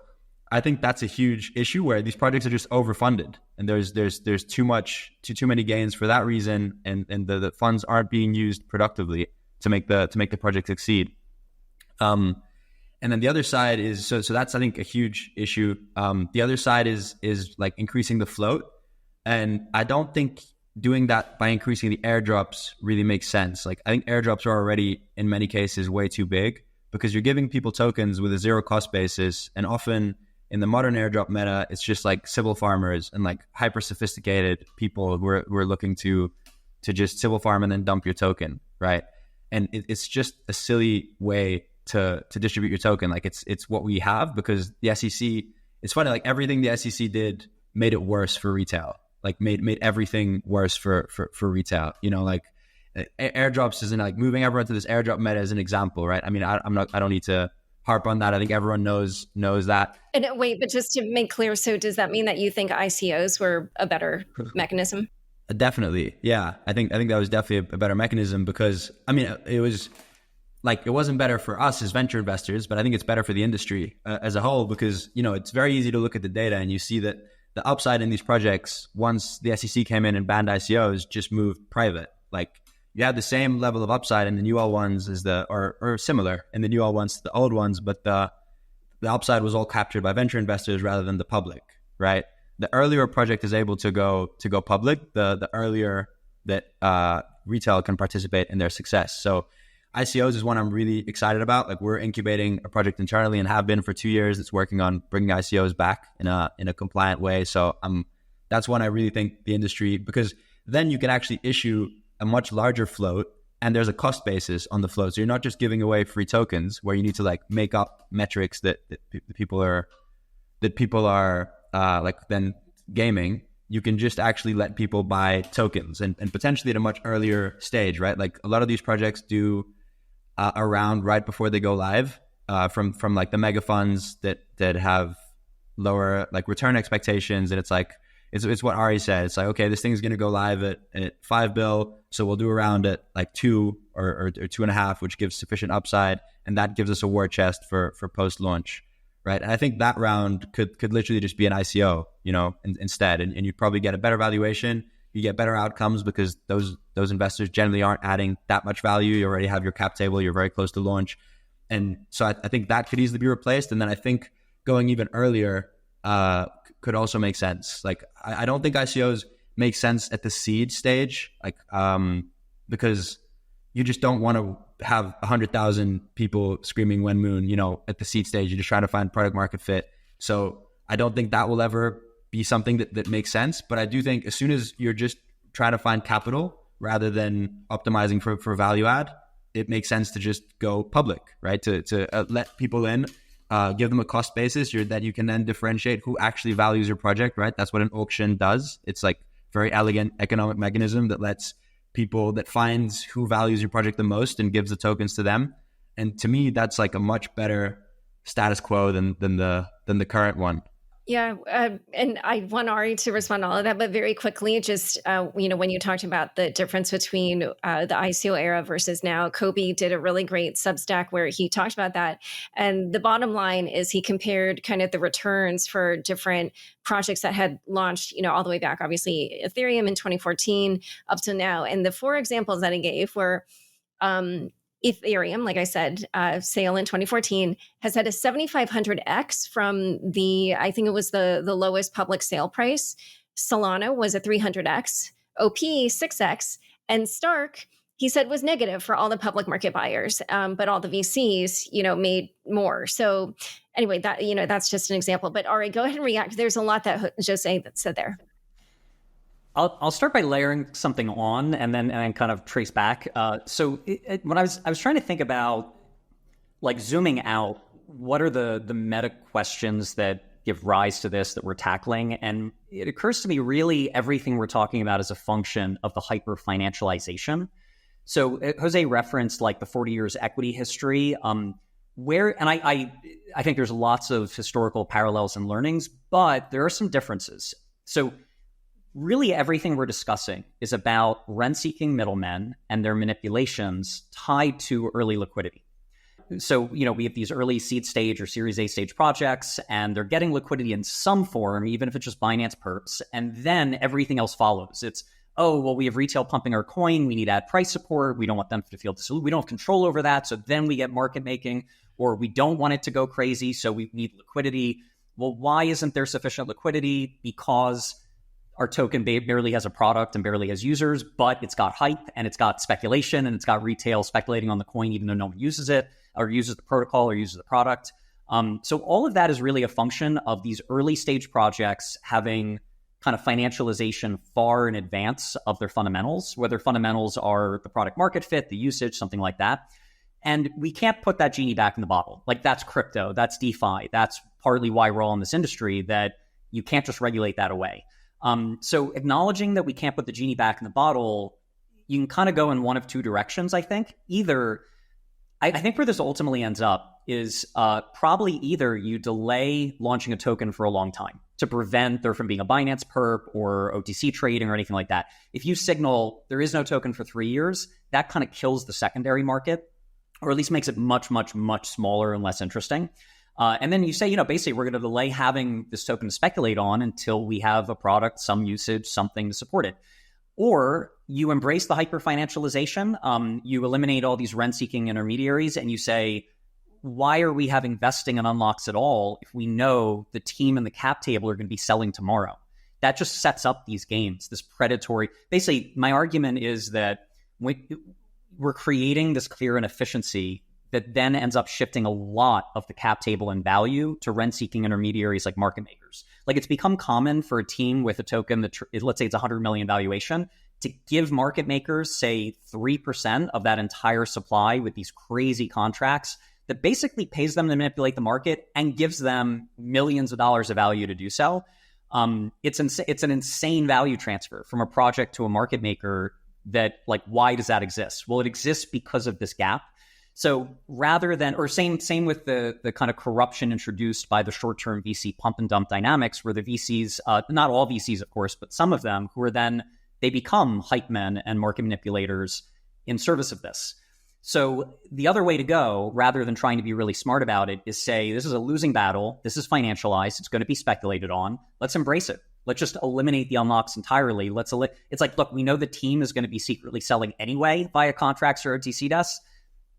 I think that's a huge issue where these projects are just overfunded, and there's too many gains for that reason, and the funds aren't being used productively to make the project succeed. And then the other side is, so that's, I think, a huge issue. The other side is like increasing the float. And I don't think doing that by increasing the airdrops really makes sense. Like I think airdrops are already in many cases way too big, because you're giving people tokens with a zero cost basis. And often in the modern airdrop meta, it's just like Sybil farmers and like hyper sophisticated people who are looking to just Sybil farm and then dump your token, right? And it's just a silly way to distribute your token. Like it's what we have, because the SEC it's funny, like everything the SEC did made it worse for retail, like made everything worse for retail. You know, like airdrops isn't like moving everyone to this airdrop meta as an example, right? I mean, I don't need to harp on that. I think everyone knows that. And wait, but just to make clear, so does that mean that you think ICOs were a better mechanism? Definitely. Yeah. I think that was definitely a better mechanism because, I mean, it was like, it wasn't better for us as venture investors, but I think it's better for the industry as a whole because, you know, it's very easy to look at the data and you see that the upside in these projects, once the SEC came in and banned ICOs, just moved private. Like you had the same level of upside in the new L1s as or similar in the new L1s to the old ones, but the upside was all captured by venture investors rather than the public, right? The earlier a project is able to go public, the earlier that retail can participate in their success. So ICOs is one I'm really excited about. Like we're incubating a project internally and have been for 2 years. That's working on bringing ICOs back in a compliant way. So that's one I really think the industry, because then you can actually issue a much larger float and there's a cost basis on the float. So you're not just giving away free tokens where you need to like make up metrics that people are like then gaming. You can just actually let people buy tokens and potentially at a much earlier stage, right? Like a lot of these projects do around right before they go live from like the mega funds that have lower like return expectations. And it's like, it's what Ari said. It's like, okay, this thing is going to go live at $5 billion. So we'll do around at like 2 or 2.5, which gives sufficient upside. And that gives us a war chest for post-launch. Right. And I think that round could literally just be an ICO, you know, instead. And you'd probably get a better valuation. You get better outcomes because those investors generally aren't adding that much value. You already have your cap table. You're very close to launch. And so I think that could easily be replaced. And then I think going even earlier could also make sense. Like I don't think ICOs make sense at the seed stage, like because you just don't want to have 100,000 people screaming when moon, you know, at the seed stage. You're just trying to find product market fit. So I don't think that will ever be something that makes sense. But I do think as soon as you're just trying to find capital rather than optimizing for value add, it makes sense to just go public, right? To let people in, give them a cost basis that you can then differentiate who actually values your project, right? That's what an auction does. It's like very elegant economic mechanism that lets people, that finds who values your project the most and gives the tokens to them. And to me, that's like a much better status quo than the current one. Yeah. And I want Ari to respond to all of that, but very quickly, just, you know, when you talked about the difference between the ICO era versus now, Kobe did a really great Substack where he talked about that. And the bottom line is he compared kind of the returns for different projects that had launched, you know, all the way back, obviously Ethereum in 2014 up to now. And the 4 examples that he gave were, Ethereum, like I said, sale in 2014 has had a 7,500x from I think it was the lowest public sale price. Solana was a 300x, OP 6x, and Stark, he said, was negative for all the public market buyers, but all the VCs, you know, made more. So anyway, that, you know, that's just an example. But Ari, go ahead and react. There's a lot that Jose that said there. I'll start by layering something on and then kind of trace back. So when I was trying to think about like zooming out, what are the meta questions that give rise to this that we're tackling? And it occurs to me really everything we're talking about is a function of the hyper financialization. So Jose referenced like the 40 years equity history, where, and I think there's lots of historical parallels and learnings, but there are some differences. So really everything we're discussing is about rent-seeking middlemen and their manipulations tied to early liquidity. So, you know, we have these early seed stage or Series A stage projects, and they're getting liquidity in some form, even if it's just Binance perps, and then everything else follows. It's, oh, well, we have retail pumping our coin, we need ad price support, we don't want them to feel diluted, we don't have control over that, so then we get market making, or we don't want it to go crazy, so we need liquidity. Well, why isn't there sufficient liquidity? Because our token barely has a product and barely has users, but it's got hype and it's got speculation and it's got retail speculating on the coin, even though no one uses it or uses the protocol or uses the product. So all of that is really a function of these early stage projects having kind of financialization far in advance of their fundamentals, whether fundamentals are the product market fit, the usage, something like that. And we can't put that genie back in the bottle. Like, that's crypto, that's DeFi. That's partly why we're all in this industry, that you can't just regulate that away. So acknowledging that we can't put the genie back in the bottle, you can kind of go in one of two directions, I think. Either, I think where this ultimately ends up is probably either you delay launching a token for a long time to prevent there from being a Binance perp or OTC trading or anything like that. If you signal there is no token for 3 years, that kind of kills the secondary market, or at least makes it much, much, much smaller and less interesting. And then you say, basically we're going to delay having this token to speculate on until we have a product, some usage, something to support it. Or you embrace the hyper-financialization, you eliminate all these rent-seeking intermediaries, and you say, why are we having vesting and unlocks at all if we know the team and the cap table are going to be selling tomorrow? That just sets up these games, this predatory. Basically, my argument is that we're creating this clear inefficiency that then ends up shifting a lot of the cap table and value to rent-seeking intermediaries like market makers. Like, it's become common for a team with a token that, let's say it's 100 million valuation, to give market makers, say, 3% of that entire supply with these crazy contracts that basically pays them to manipulate the market and gives them millions of dollars of value to do so. It's an insane value transfer from a project to a market maker that, like, why does that exist? Well, it exists because of this gap. So rather than, or same with the kind of corruption introduced by the short-term VC pump and dump dynamics, where the VCs, not all VCs, of course, but some of them, who are then, they become hype men and market manipulators in service of this. So the other way to go, rather than trying to be really smart about it, is say, this is a losing battle. This is financialized. It's going to be speculated on. Let's embrace it. Let's just eliminate the unlocks entirely. It's like, look, we know the team is going to be secretly selling anyway via contracts or OTC desks.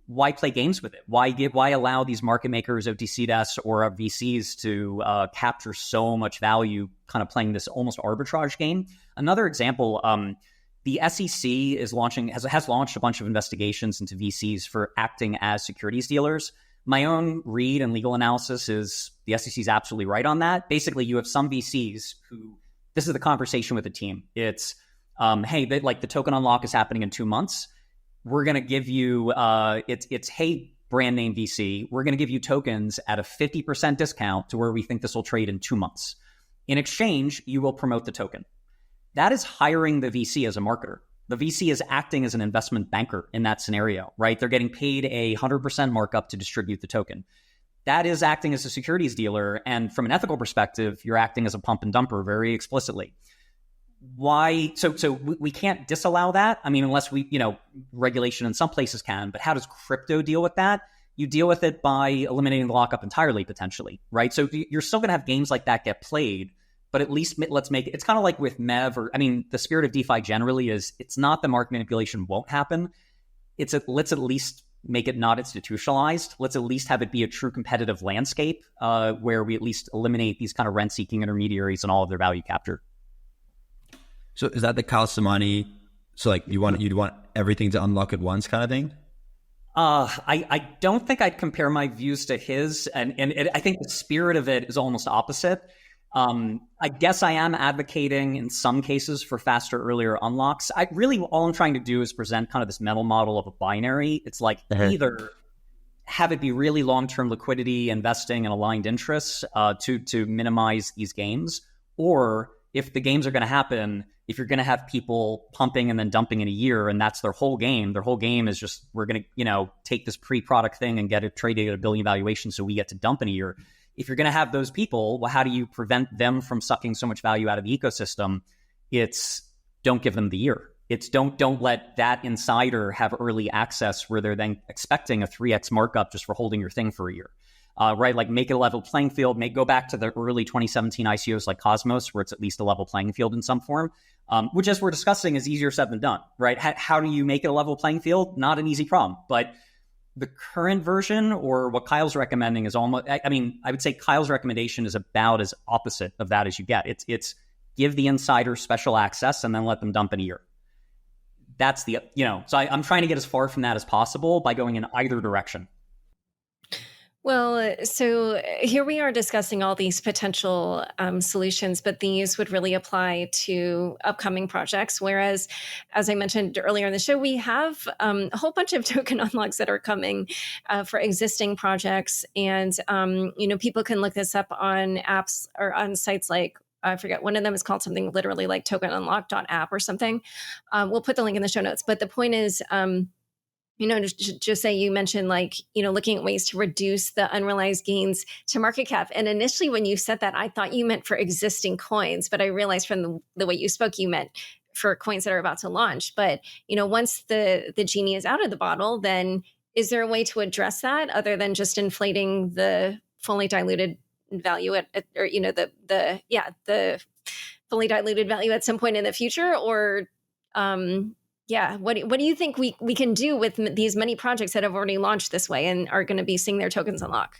Why play games with it? Why allow these market makers, OTC desks, or VCs to capture so much value, kind of playing this almost arbitrage game? Another example, the SEC has launched a bunch of investigations into VCs for acting as securities dealers. My own read and legal analysis is the SEC is absolutely right on that. Basically, you have some VCs who, this is the conversation with the team. It's, hey, the token unlock is happening in 2 months. We're going to give you, hey, brand name VC, we're going to give you tokens at a 50% discount to where we think this will trade in 2 months. In exchange, you will promote the token. That is hiring the VC as a marketer. The VC is acting as an investment banker in that scenario, right? They're getting paid 100% markup to distribute the token. That is acting as a securities dealer. And from an ethical perspective, you're acting as a pump and dumper very explicitly. Why? So we can't disallow that. I mean, unless regulation in some places can, but how does crypto deal with that? You deal with it by eliminating the lockup entirely, potentially, right? So you're still going to have games like that get played, but at least let's make it, it's kind of like with MEV, the spirit of DeFi generally is, it's not the market manipulation won't happen. Let's at least make it not institutionalized. Let's at least have it be a true competitive landscape where we at least eliminate these kind of rent-seeking intermediaries and all of their value capture. So is that the Calsamani? So like you'd want everything to unlock at once kind of thing? I don't think I'd compare my views to his, and I think the spirit of it is almost opposite. I guess I am advocating in some cases for faster, earlier unlocks. All I'm trying to do is present kind of this mental model of a binary. It's like either have it be really long-term liquidity, investing, and aligned interests to minimize these games, or if the games are going to happen, if you're going to have people pumping and then dumping in a year, and that's their whole game is just, we're going to, take this pre-product thing and get it traded at $1 billion valuation so we get to dump in a year. If you're going to have those people, well, how do you prevent them from sucking so much value out of the ecosystem? It's don't give them the year. It's don't let that insider have early access where they're then expecting a 3x markup just for holding your thing for a year. Right? Like make it a level playing field, go back to the early 2017 ICOs like Cosmos, where it's at least a level playing field in some form, which, as we're discussing, is easier said than done, right? How do you make it a level playing field? Not an easy problem, but the current version, or what Kyle's recommending, is almost, I would say Kyle's recommendation is about as opposite of that as you get. It's give the insider special access and then let them dump in a year. That's so I'm trying to get as far from that as possible by going in either direction. Well, so here we are discussing all these potential solutions, but these would really apply to upcoming projects. Whereas, as I mentioned earlier in the show, we have a whole bunch of token unlocks that are coming for existing projects. And, people can look this up on apps or on sites like, I forget, one of them is called something literally like tokenunlock.app or something. We'll put the link in the show notes. But the point is, just say you mentioned looking at ways to reduce the unrealized gains to market cap. And initially when you said that, I thought you meant for existing coins, but I realized from the way you spoke, you meant for coins that are about to launch. But, once the genie is out of the bottle, then is there a way to address that other than just inflating the fully diluted value the fully diluted value at some point in the future? Or, what do you think we can do with these many projects that have already launched this way and are going to be seeing their tokens unlock?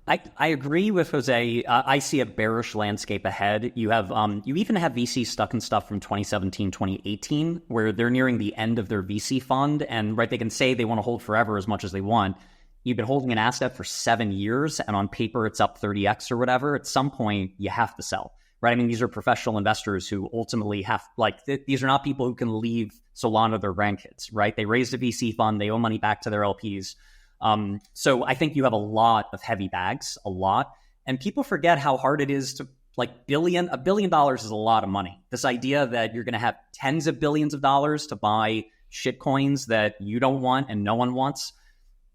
I agree with Jose. I see a bearish landscape ahead. You have you even have VC stuck in stuff from 2017, 2018, where they're nearing the end of their VC fund, and they can say they want to hold forever as much as they want. You've been holding an asset for 7 years, and on paper it's up 30x or whatever. At some point, you have to sell. Right? I mean, these are professional investors who ultimately have, these are not people who can leave Solana their grandkids, right? They raised a VC fund, they owe money back to their LPs. So I think you have a lot of heavy bags, a lot. And people forget how hard it is to, $1 billion is a lot of money. This idea that you're going to have tens of billions of dollars to buy shit coins that you don't want and no one wants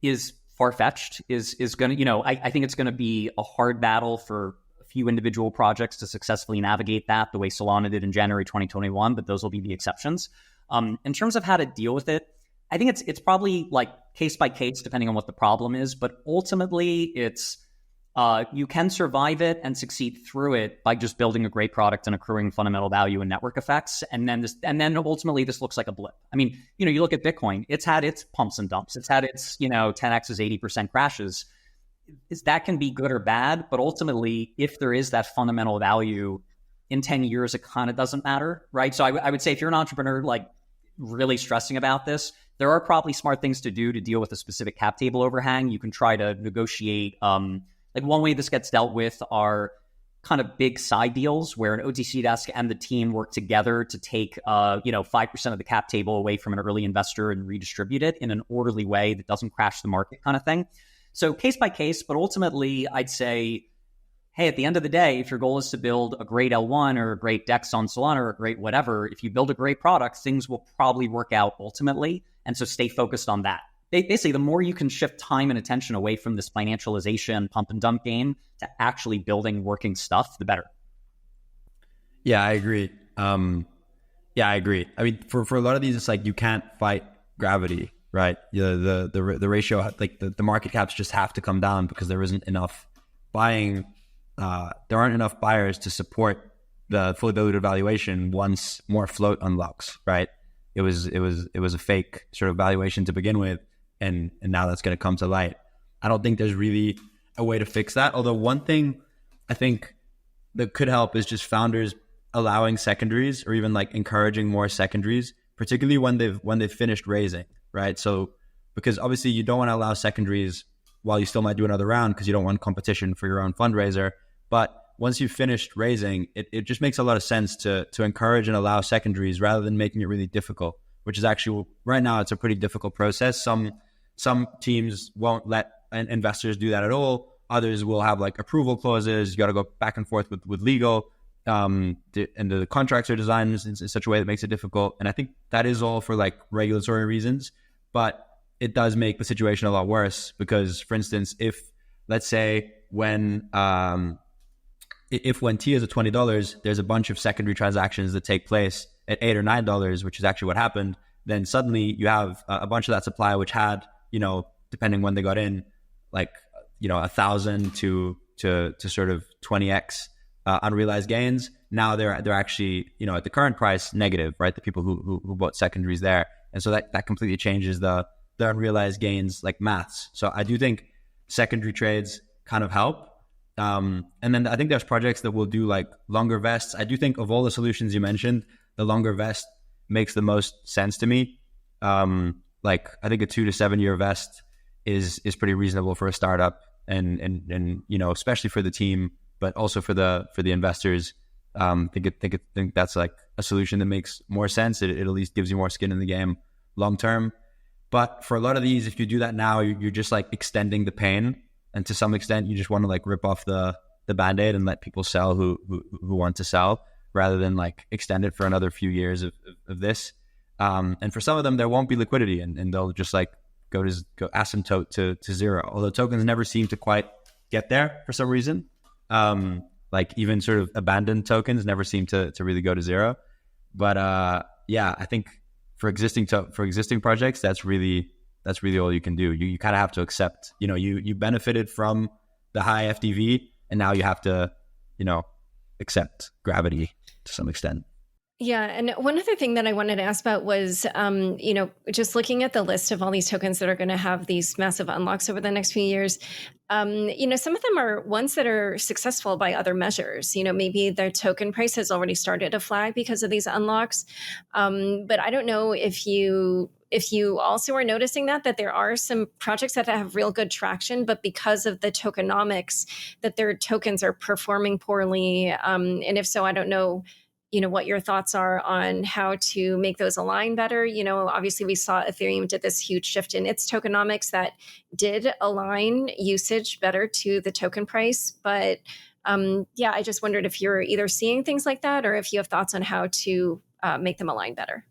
is far-fetched, is going to, I think it's going to be a hard battle for few individual projects to successfully navigate that the way Solana did in January 2021, but those will be the exceptions. In terms of how to deal with it, I think it's probably case by case, depending on what the problem is, but ultimately it's you can survive it and succeed through it by just building a great product and accruing fundamental value and network effects. And then ultimately this looks like a blip. I mean, you look at Bitcoin, it's had its pumps and dumps. It's had its, 10x's, 80% crashes. That can be good or bad, but ultimately, if there is that fundamental value in 10 years, it kind of doesn't matter, right? So I would say if you're an entrepreneur, really stressing about this, there are probably smart things to do to deal with a specific cap table overhang. You can try to negotiate, one way this gets dealt with are kind of big side deals where an OTC desk and the team work together to take, 5% of the cap table away from an early investor and redistribute it in an orderly way that doesn't crash the market kind of thing. So case by case, but ultimately I'd say, hey, at the end of the day, if your goal is to build a great L1 or a great DEX on Solana or a great whatever, if you build a great product, things will probably work out ultimately. And so stay focused on that. Basically, the more you can shift time and attention away from this financialization pump and dump game to actually building working stuff, the better. Yeah, I agree. I mean, for a lot of these, it's you can't fight gravity. Right. The ratio, the market caps just have to come down because there isn't enough buying. There aren't enough buyers to support the fully diluted valuation once more float unlocks. Right. It was a fake sort of valuation to begin with. And now that's going to come to light. I don't think there's really a way to fix that. Although one thing I think that could help is just founders allowing secondaries or even encouraging more secondaries, particularly when they've finished raising. Right. So because obviously you don't want to allow secondaries while you still might do another round because you don't want competition for your own fundraiser. But once you've finished raising, it just makes a lot of sense to encourage and allow secondaries rather than making it really difficult, which is actually right now it's a pretty difficult process. Some teams won't let investors do that at all. Others will have approval clauses. You got to go back and forth with legal. And the contracts are designed in such a way that makes it difficult. And I think that is all for regulatory reasons. But it does make the situation a lot worse because, for instance, if let's say when T is at $20, there's a bunch of secondary transactions that take place at $8 or $9, which is actually what happened. Then suddenly you have a bunch of that supply, which had, depending when they got in, 1,000 to sort of 20x unrealized gains. Now they're actually, at the current price negative, right? The people who bought secondaries there. And so that completely changes the unrealized gains maths. So I do think secondary trades kind of help. And then I think there's projects that will do longer vests. I do think of all the solutions you mentioned, the longer vest makes the most sense to me. I think a 2 to 7 year vest is pretty reasonable for a startup, and you know, especially for the team, but also for the investors. Think that's like a solution that makes more sense. It at least gives you more skin in the game long term. But for a lot of these, if you do that now, you're just like extending the pain, and to some extent, you just want to like rip off the Band-Aid and let people sell who want to sell, rather than like extend it for another few years of this. And for some of them, there won't be liquidity, and they'll just like go asymptote to zero. Although tokens never seem to quite get there for some reason. Like even sort of abandoned tokens never seem to really go to zero. But yeah, I think for existing projects, that's really all you can do. You kind of have to accept, you know, you benefited from the high FDV, and now you have to, you know, accept gravity to some extent. Yeah. And one other thing that I wanted to ask about was, you know, just looking at the list of all these tokens that are going to have these massive unlocks over the next few years, you know, some of them are ones that are successful by other measures. You know, maybe their token price has already started to flag because of these unlocks. But I don't know if you also are noticing that there are some projects that have real good traction, but because of the tokenomics, that their tokens are performing poorly. And if so, I don't know, you know, what your thoughts are on how to make those align better. You know, obviously we saw Ethereum did this huge shift in its tokenomics that did align usage better to the token price. But yeah, I just wondered if you're either seeing things like that, or if you have thoughts on how to make them align better.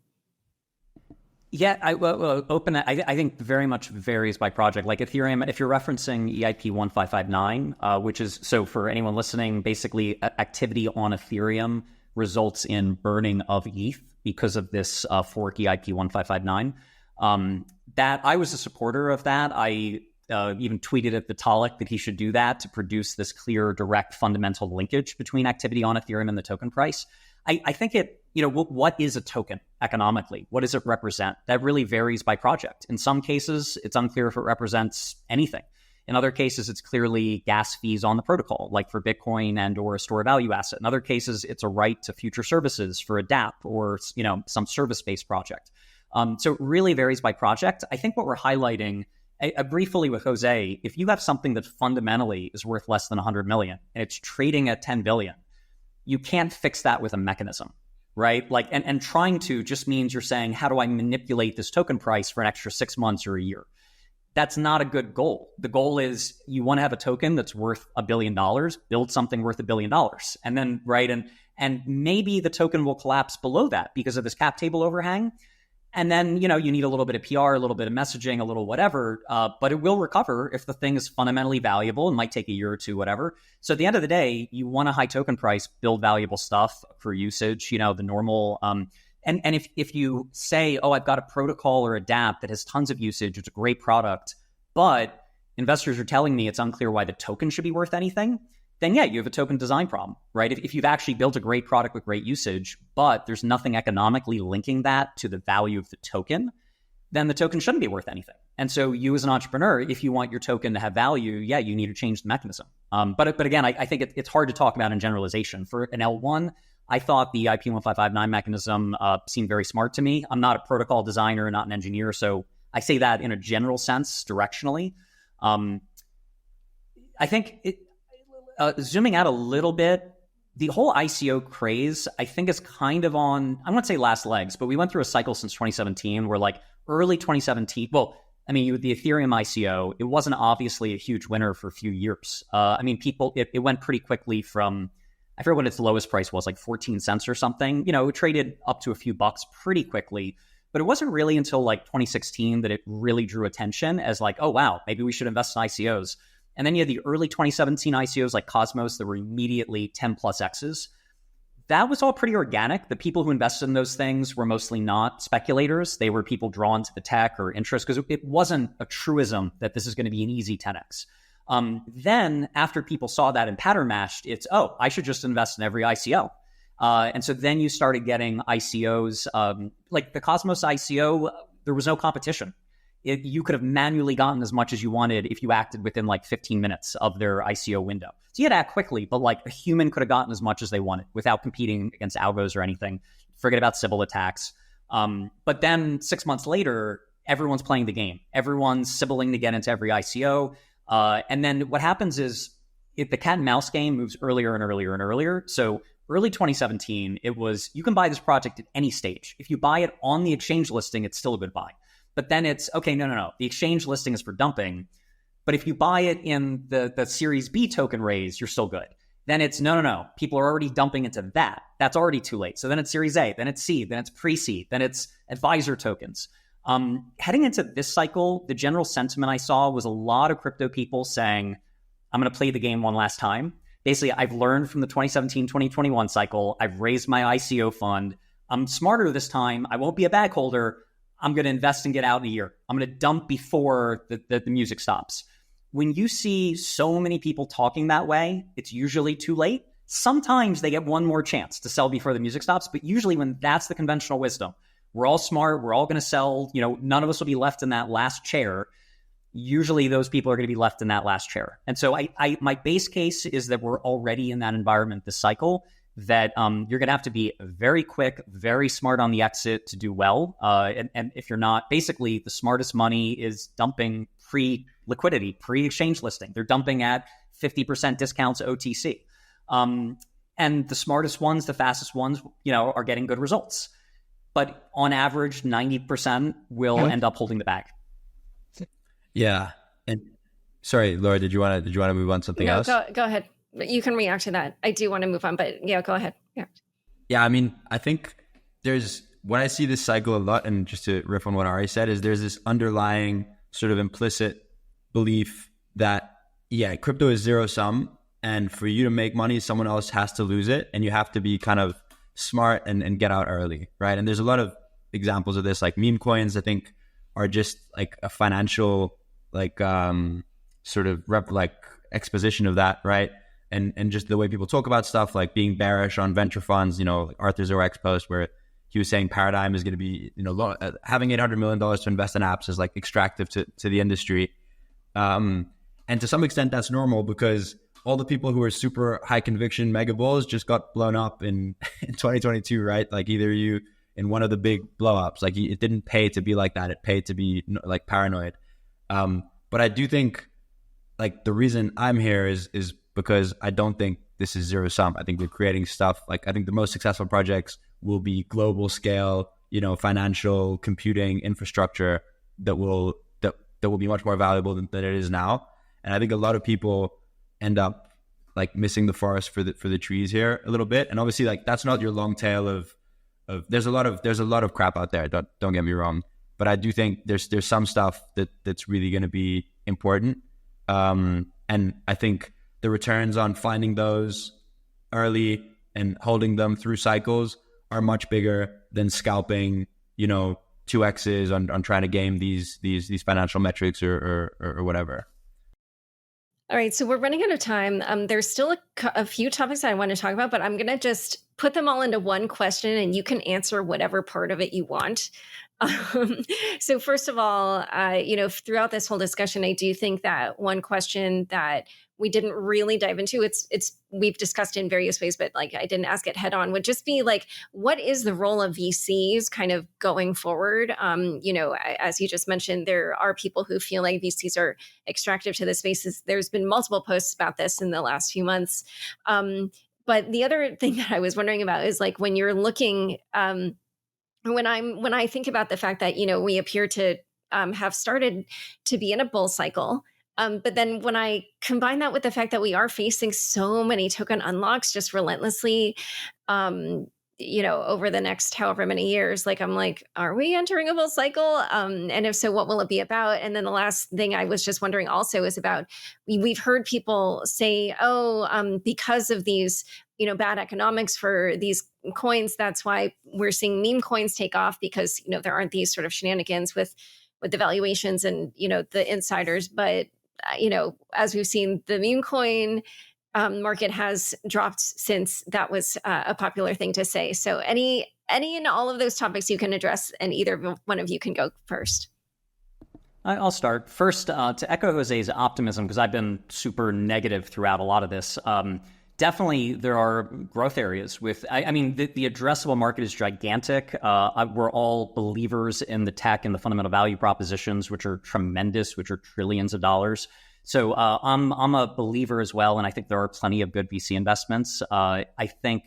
Yeah, I think very much varies by project. Like Ethereum, if you're referencing EIP 1559, which is, so for anyone listening, basically activity on Ethereum results in burning of ETH because of this fork EIP 1559. That I was a supporter of that. I even tweeted at Vitalik that he should do that to produce this clear, direct, fundamental linkage between activity on Ethereum and the token price. I think what is a token economically? What does it represent? That really varies by project. In some cases, it's unclear if it represents anything. In other cases, it's clearly gas fees on the protocol, like for Bitcoin and or a store value asset. In other cases, it's a right to future services for a DApp or, you know, some service-based project. So it really varies by project. I think what we're highlighting, briefly with Jose, if you have something that fundamentally is worth less than 100 million and it's trading at 10 billion, you can't fix that with a mechanism, right? Like, and trying to just means you're saying, how do I manipulate this token price for an extra 6 months or a year? That's not a good goal. The goal is you want to have a token that's worth $1 billion, build something worth $1 billion. And then, right, and maybe the token will collapse below that because of this cap table overhang. And then, you know, you need a little bit of PR, a little bit of messaging, a little whatever, but it will recover if the thing is fundamentally valuable. It might take a year or two, whatever. So at the end of the day, you want a high token price, build valuable stuff for usage, you know, the normal, and if you say, oh, I've got a protocol or a DApp that has tons of usage, it's a great product, but investors are telling me it's unclear why the token should be worth anything, then yeah, you have a token design problem, right? If you've actually built a great product with great usage, but there's nothing economically linking that to the value of the token, then the token shouldn't be worth anything. And so you as an entrepreneur, if you want your token to have value, yeah, you need to change the mechanism. But again, I think it's hard to talk about in generalization. For an L1, I thought the IP 1559 mechanism seemed very smart to me. I'm not a protocol designer, not an engineer, so I say that in a general sense, directionally. I think zooming out a little bit, the whole ICO craze, I think, is kind of on, I won't say last legs, but we went through a cycle since 2017 where, like, early 2017, well, I mean, with the Ethereum ICO, it wasn't obviously a huge winner for a few years. I mean, it went pretty quickly from, I forget what its lowest price was, like 14 cents or something. You know, it traded up to a few bucks pretty quickly. But it wasn't really until like 2016 that it really drew attention as like, oh, wow, maybe we should invest in ICOs. And then you had the early 2017 ICOs like Cosmos that were immediately 10 plus X's. That was all pretty organic. The people who invested in those things were mostly not speculators. They were people drawn to the tech or interest because it wasn't a truism that this is going to be an easy 10X. Then after people saw that and pattern matched, it's, oh, I should just invest in every ICO. And so then you started getting ICOs, like the Cosmos ICO, there was no competition. You could have manually gotten as much as you wanted if you acted within like 15 minutes of their ICO window. So you had to act quickly, but like a human could have gotten as much as they wanted without competing against algos or anything. Forget about Sybil attacks. But then 6 months later, everyone's playing the game. Everyone's sibling to get into every ICO. And then what happens is if the cat and mouse game moves earlier and earlier and earlier. So early 2017, it was, you can buy this project at any stage. If you buy it on the exchange listing, it's still a good buy. But then it's, okay, no. The exchange listing is for dumping. But if you buy it in the Series B token raise, you're still good. Then it's, no. People are already dumping into that. That's already too late. So then it's Series A, then it's seed, then it's pre-seed, then it's advisor tokens. Heading into this cycle, the general sentiment I saw was a lot of crypto people saying, I'm going to play the game one last time. Basically, I've learned from the 2017-2021 cycle. I've raised my ICO fund. I'm smarter this time. I won't be a bag holder. I'm going to invest and get out in a year. I'm going to dump before the music stops. When you see so many people talking that way, it's usually too late. Sometimes they get one more chance to sell before the music stops, but usually when that's the conventional wisdom, we're all smart, we're all going to sell, none of us will be left in that last chair. Usually those people are going to be left in that last chair. And so my base case is that we're already in that environment this cycle, that you're going to have to be very quick, very smart on the exit to do well. And if you're not, basically the smartest money is dumping pre-liquidity, pre-exchange listing. They're dumping at 50% discounts OTC. And the smartest ones, the fastest ones, are getting good results. But on average, 90% will end up holding the bag. Yeah. And sorry, Laura, did you want to move on to something else? Go ahead. You can react to that. I do want to move on, but yeah, go ahead. Yeah. Yeah. I mean, I think when I see this cycle a lot, and just to riff on what Ari said, is there's this underlying sort of implicit belief that, crypto is zero sum. And for you to make money, someone else has to lose it. And you have to be kind of smart and get out early, right? And there's a lot of examples of this, like meme coins, I think, are just like a financial sort of exposition of that, right? And just the way people talk about stuff, like being bearish on venture funds, like Arthur Zorek post where he was saying Paradigm is going to be, having $800 million to invest in apps is like extractive to the industry. And to some extent that's normal because all the people who are super high conviction mega bulls just got blown up in 2022, right? Like either you in one of the big blow ups, like it didn't pay to be like that. It paid to be like paranoid. But I do think like the reason I'm here is because I don't think this is zero sum. I think we're creating stuff. Like I think the most successful projects will be global scale, financial computing infrastructure that will be much more valuable than it is now. And I think a lot of people end up like missing the forest for the trees here a little bit. And obviously like that's not your long tail of there's a lot of crap out there. Don't get me wrong. But I do think there's some stuff that's really going to be important. And I think the returns on finding those early and holding them through cycles are much bigger than scalping, 2x's on trying to game these financial metrics or whatever. All right, so we're running out of time. There's still a few topics that I want to talk about, but I'm going to just put them all into one question and you can answer whatever part of it you want. So first of all, throughout this whole discussion, I do think that one question that we didn't really dive into, we've discussed in various ways, but like I didn't ask it head on, would just be like, what is the role of VCs kind of going forward? As you just mentioned, there are people who feel like VCs are extractive to the spaces. There's been multiple posts about this in the last few months. But the other thing that I was wondering about is like when you're looking, when I think about the fact that, we appear to have started to be in a bull cycle. But then when I combine that with the fact that we are facing so many token unlocks just relentlessly, over the next however many years, like I'm like, are we entering a bull cycle? And if so, what will it be about? And then the last thing I was just wondering also is about, we've heard people say, because of these, bad economics for these coins, that's why we're seeing meme coins take off because, there aren't these sort of shenanigans with the valuations and, the insiders. But, as we've seen, the meme coin market has dropped since that was a popular thing to say. So any and all of those topics you can address, and either one of you can go first. I'll start. First, to echo Jose's optimism, because I've been super negative throughout a lot of this. Definitely, there are growth areas with, I mean, the addressable market is gigantic. We're all believers in the tech and the fundamental value propositions, which are tremendous, which are trillions of dollars. So I'm a believer as well, and I think there are plenty of good VC investments. I think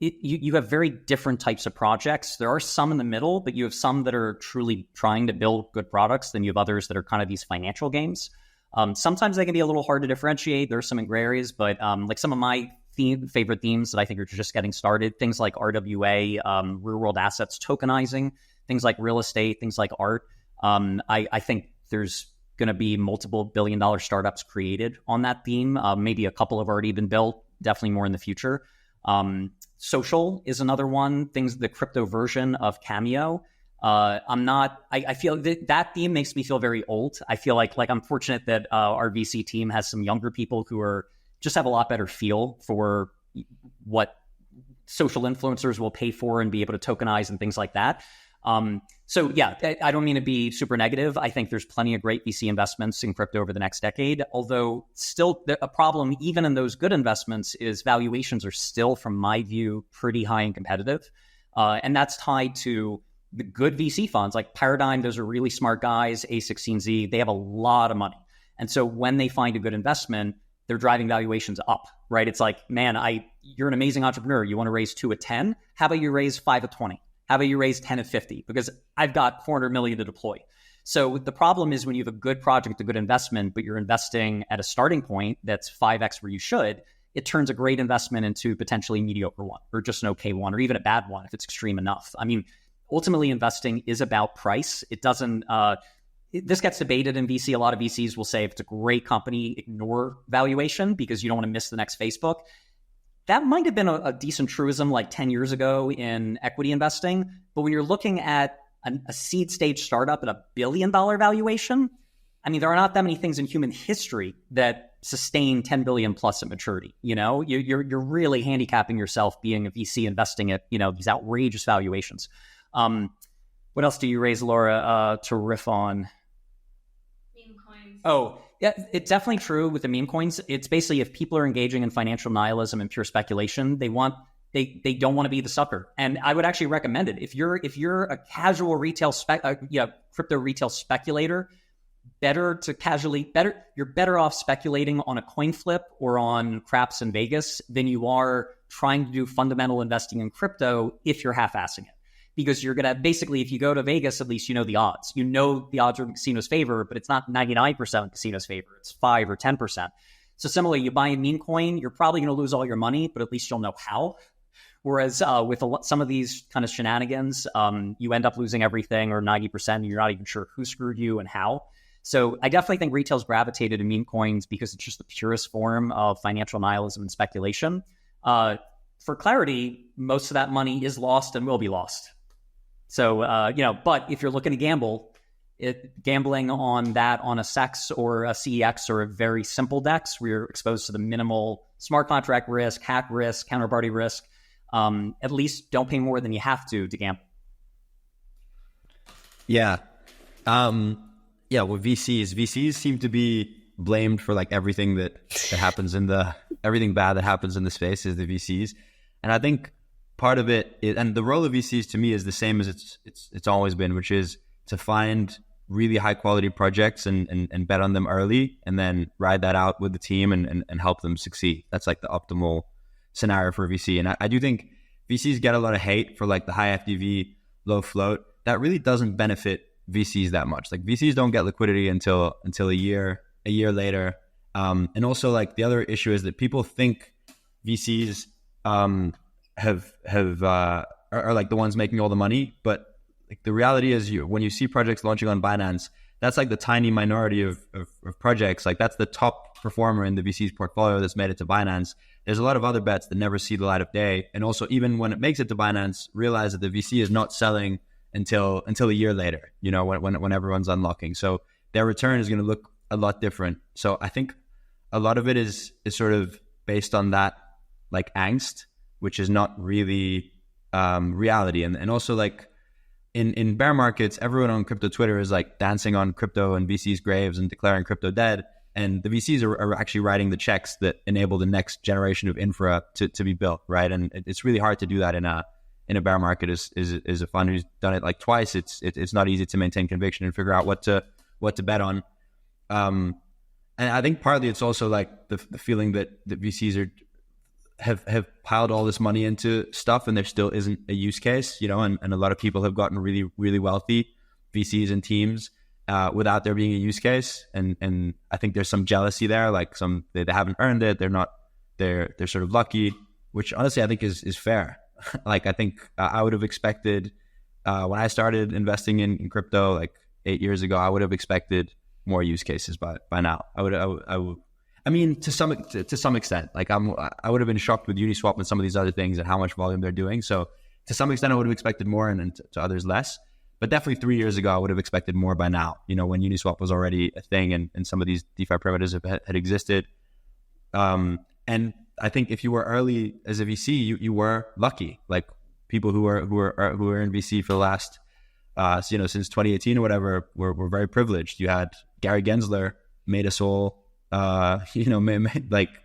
you have very different types of projects. There are some in the middle, but you have some that are truly trying to build good products. Then you have others that are kind of these financial games. Sometimes they can be a little hard to differentiate. There are some in gray areas, but like some of my favorite themes that I think are just getting started, things like RWA, real world assets tokenizing, things like real estate, things like art. I think there's going to be multiple billion-dollar startups created on that theme. Maybe a couple have already been built, definitely more in the future. Social is another one, the crypto version of Cameo. I feel that theme makes me feel very old. I feel like I'm fortunate that our VC team has some younger people who just have a lot better feel for what social influencers will pay for and be able to tokenize and things like that. So yeah, I don't mean to be super negative. I think there's plenty of great VC investments in crypto over the next decade, although still a problem even in those good investments is valuations are still, from my view, pretty high and competitive. And that's tied to the good VC funds like Paradigm. Those are really smart guys, A16Z, they have a lot of money. And so when they find a good investment, they're driving valuations up, right? It's like, man, you're an amazing entrepreneur. You want to raise 2 at 10? How about you raise 5 at 20? How about you raise 10 at 50? Because I've got 400 million to deploy. So the problem is when you have a good project, a good investment, but you're investing at a starting point that's 5x where you should, it turns a great investment into potentially a mediocre one, or just an okay one, or even a bad one if it's extreme enough. I mean, ultimately investing is about price. It doesn't, this gets debated in VC. A lot of VCs will say if it's a great company, ignore valuation because you don't want to miss the next Facebook. That might have been a decent truism like 10 years ago in equity investing. But when you're looking at a seed stage startup at $1 billion valuation, I mean, there are not that many things in human history that sustain 10 billion plus at maturity. You know, you're really handicapping yourself being a VC investing at, these outrageous valuations. What else do you raise, Laura, to riff on? Meme coins. Oh, yeah, it's definitely true with the meme coins. It's basically if people are engaging in financial nihilism and pure speculation, they don't want to be the sucker. And I would actually recommend it. If you're a casual retail crypto retail speculator, you're better off speculating on a coin flip or on craps in Vegas than you are trying to do fundamental investing in crypto if you're half-assing it. Because you're going to basically, if you go to Vegas, at least you know the odds. You know the odds are in the casino's favor, but it's not 99% in the casino's favor. It's 5 or 10%. So similarly, you buy a meme coin, you're probably going to lose all your money, but at least you'll know how. Whereas with some of these kind of shenanigans, you end up losing everything or 90%, and you're not even sure who screwed you and how. So I definitely think retail's gravitated to meme coins because it's just the purest form of financial nihilism and speculation. For clarity, most of that money is lost and will be lost. So, but if you're looking to gambling on that on a SEX or a CEX or a very simple DEX, where you're exposed to the minimal smart contract risk, hack risk, counterparty risk, at least don't pay more than you have to gamble. Yeah. With VCs seem to be blamed for like everything that happens everything bad that happens in the space is the VCs. And I think part of it is, and the role of VCs to me is the same as it's always been, which is to find really high quality projects and bet on them early and then ride that out with the team and help them succeed. That's like the optimal scenario for a VC. And I do think VCs get a lot of hate for like the high FDV, low float. That really doesn't benefit VCs that much. Like VCs don't get liquidity until a year later. And also like the other issue is that people think VCs are like the ones making all the money, but like the reality is when you see projects launching on Binance, that's like the tiny minority of projects. Like that's the top performer in the VC's portfolio that's made it to Binance. There's a lot of other bets that never see the light of day. And also even when it makes it to Binance, realize that the VC is not selling until a year later, when everyone's unlocking. So their return is going to look a lot different. So I think a lot of it is sort of based on that like angst, which is not really reality. And also like in bear markets, everyone on crypto Twitter is like dancing on crypto and VC's graves and declaring crypto dead. and the VCs are actually writing the checks that enable the next generation of infra to be built, right? And it's really hard to do that in a bear market. Is a fund who's done it like twice. It's not easy to maintain conviction and figure out what to bet on. And I think partly it's also like the feeling that the VCs have piled all this money into stuff and there still isn't a use case, and a lot of people have gotten really, really wealthy, VCs and teams, without there being a use case. And I think there's some jealousy there, like they haven't earned it. They're sort of lucky, which honestly I think is fair. Like I think I would have expected, when I started investing in crypto like 8 years ago, I would have expected more use cases by now. I mean, to some extent, like I would have been shocked with Uniswap and some of these other things and how much volume they're doing. So to some extent, I would have expected more, and to others less. But definitely 3 years ago, I would have expected more by now. When Uniswap was already a thing, and some of these DeFi primitives had existed. And I think if you were early as a VC, you were lucky. Like people who were in VC for the last since 2018 or whatever were very privileged. You had Gary Gensler made us all.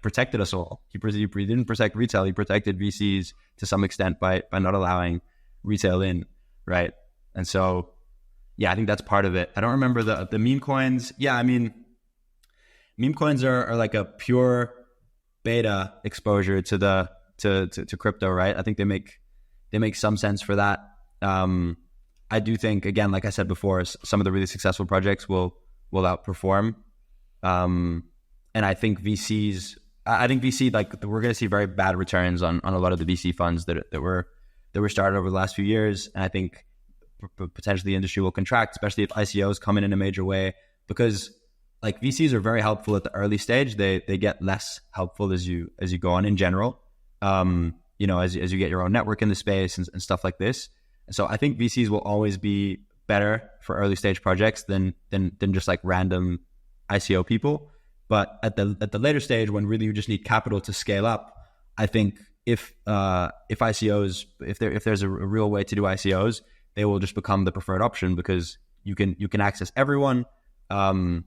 Protected us all. He didn't protect retail. He protected VCs to some extent by not allowing retail in, right? And so, yeah, I think that's part of it. I don't remember the meme coins. Yeah, I mean, meme coins are like a pure beta exposure to crypto, right? I think they make some sense for that. I do think, again, like I said before, some of the really successful projects will outperform. And I think VC, like we're going to see very bad returns on a lot of the VC funds that were started over the last few years. And I think potentially the industry will contract, especially if ICOs come in a major way, because like VCs are very helpful at the early stage. They get less helpful as you go on in general. As you get your own network in the space and stuff like this. And so I think VCs will always be better for early stage projects than just like random ICO people. But at the later stage, when really you just need capital to scale up, I think if ICOs, if there's a real way to do ICOs, they will just become the preferred option because you can access everyone, and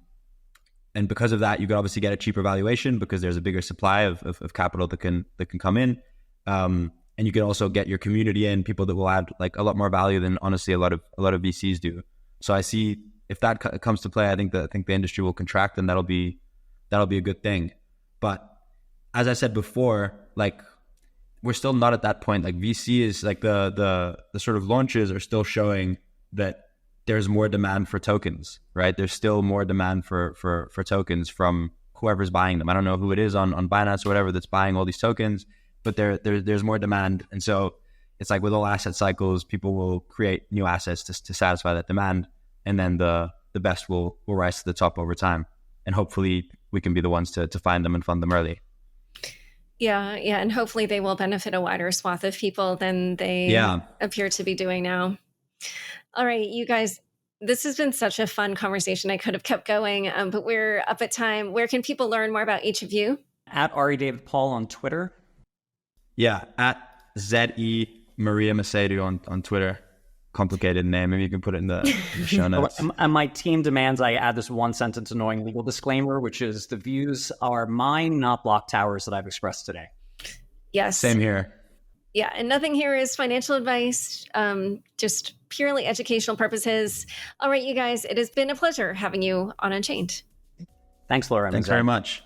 because of that, you can obviously get a cheaper valuation because there's a bigger supply of capital that can come in, and you can also get your community in, people that will add like a lot more value than honestly a lot of VCs do. So I see if that comes to play, I think the industry will contract, and that'll be a good thing. But as I said before, like we're still not at that point. Like VC is like the sort of launches are still showing that there's more demand for tokens, right? There's still more demand for tokens from whoever's buying them. I don't know who it is on Binance or whatever that's buying all these tokens, but there's more demand. And so it's like with all asset cycles, people will create new assets to satisfy that demand. And then the best will rise to the top over time. And hopefully we can be the ones to find them and fund them early. Yeah. And hopefully they will benefit a wider swath of people than they appear to be doing now. All right, you guys, this has been such a fun conversation. I could have kept going, but we're up at time. Where can people learn more about each of you? At Ari David Paul on Twitter. Yeah, at ZE Maria Macedo on Twitter. Complicated name. Maybe you can put it in the show notes. And my team demands I add this one sentence annoying legal disclaimer, which is the views are mine, not Blocktower's that I've expressed today. Yes. Same here. Yeah, and nothing here is financial advice, just purely educational purposes. All right, you guys, it has been a pleasure having you on Unchained. Thanks, Laura. Thanks very much.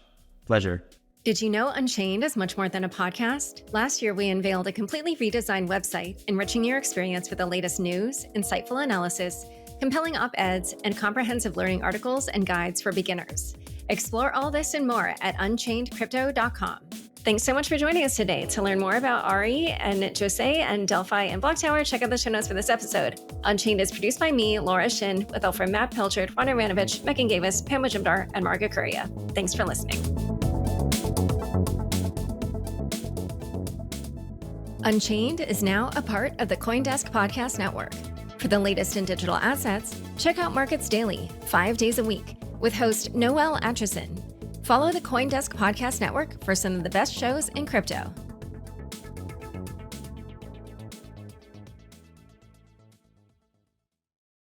Pleasure. Did you know Unchained is much more than a podcast? Last year, we unveiled a completely redesigned website, enriching your experience with the latest news, insightful analysis, compelling op-eds, and comprehensive learning articles and guides for beginners. Explore all this and more at unchainedcrypto.com. Thanks so much for joining us today. To learn more about Ari and Jose and Delphi and Blocktower, check out the show notes for this episode. Unchained is produced by me, Laura Shin, with help from Matt Pilchard, Juan Ranovich, Megan Gavis, Pam Majumdar, and Margaret Curia. Thanks for listening. Unchained is now a part of the CoinDesk Podcast Network. For the latest in digital assets, check out Markets Daily, 5 days a week, with host Noel Atchison. Follow the CoinDesk Podcast Network for some of the best shows in crypto.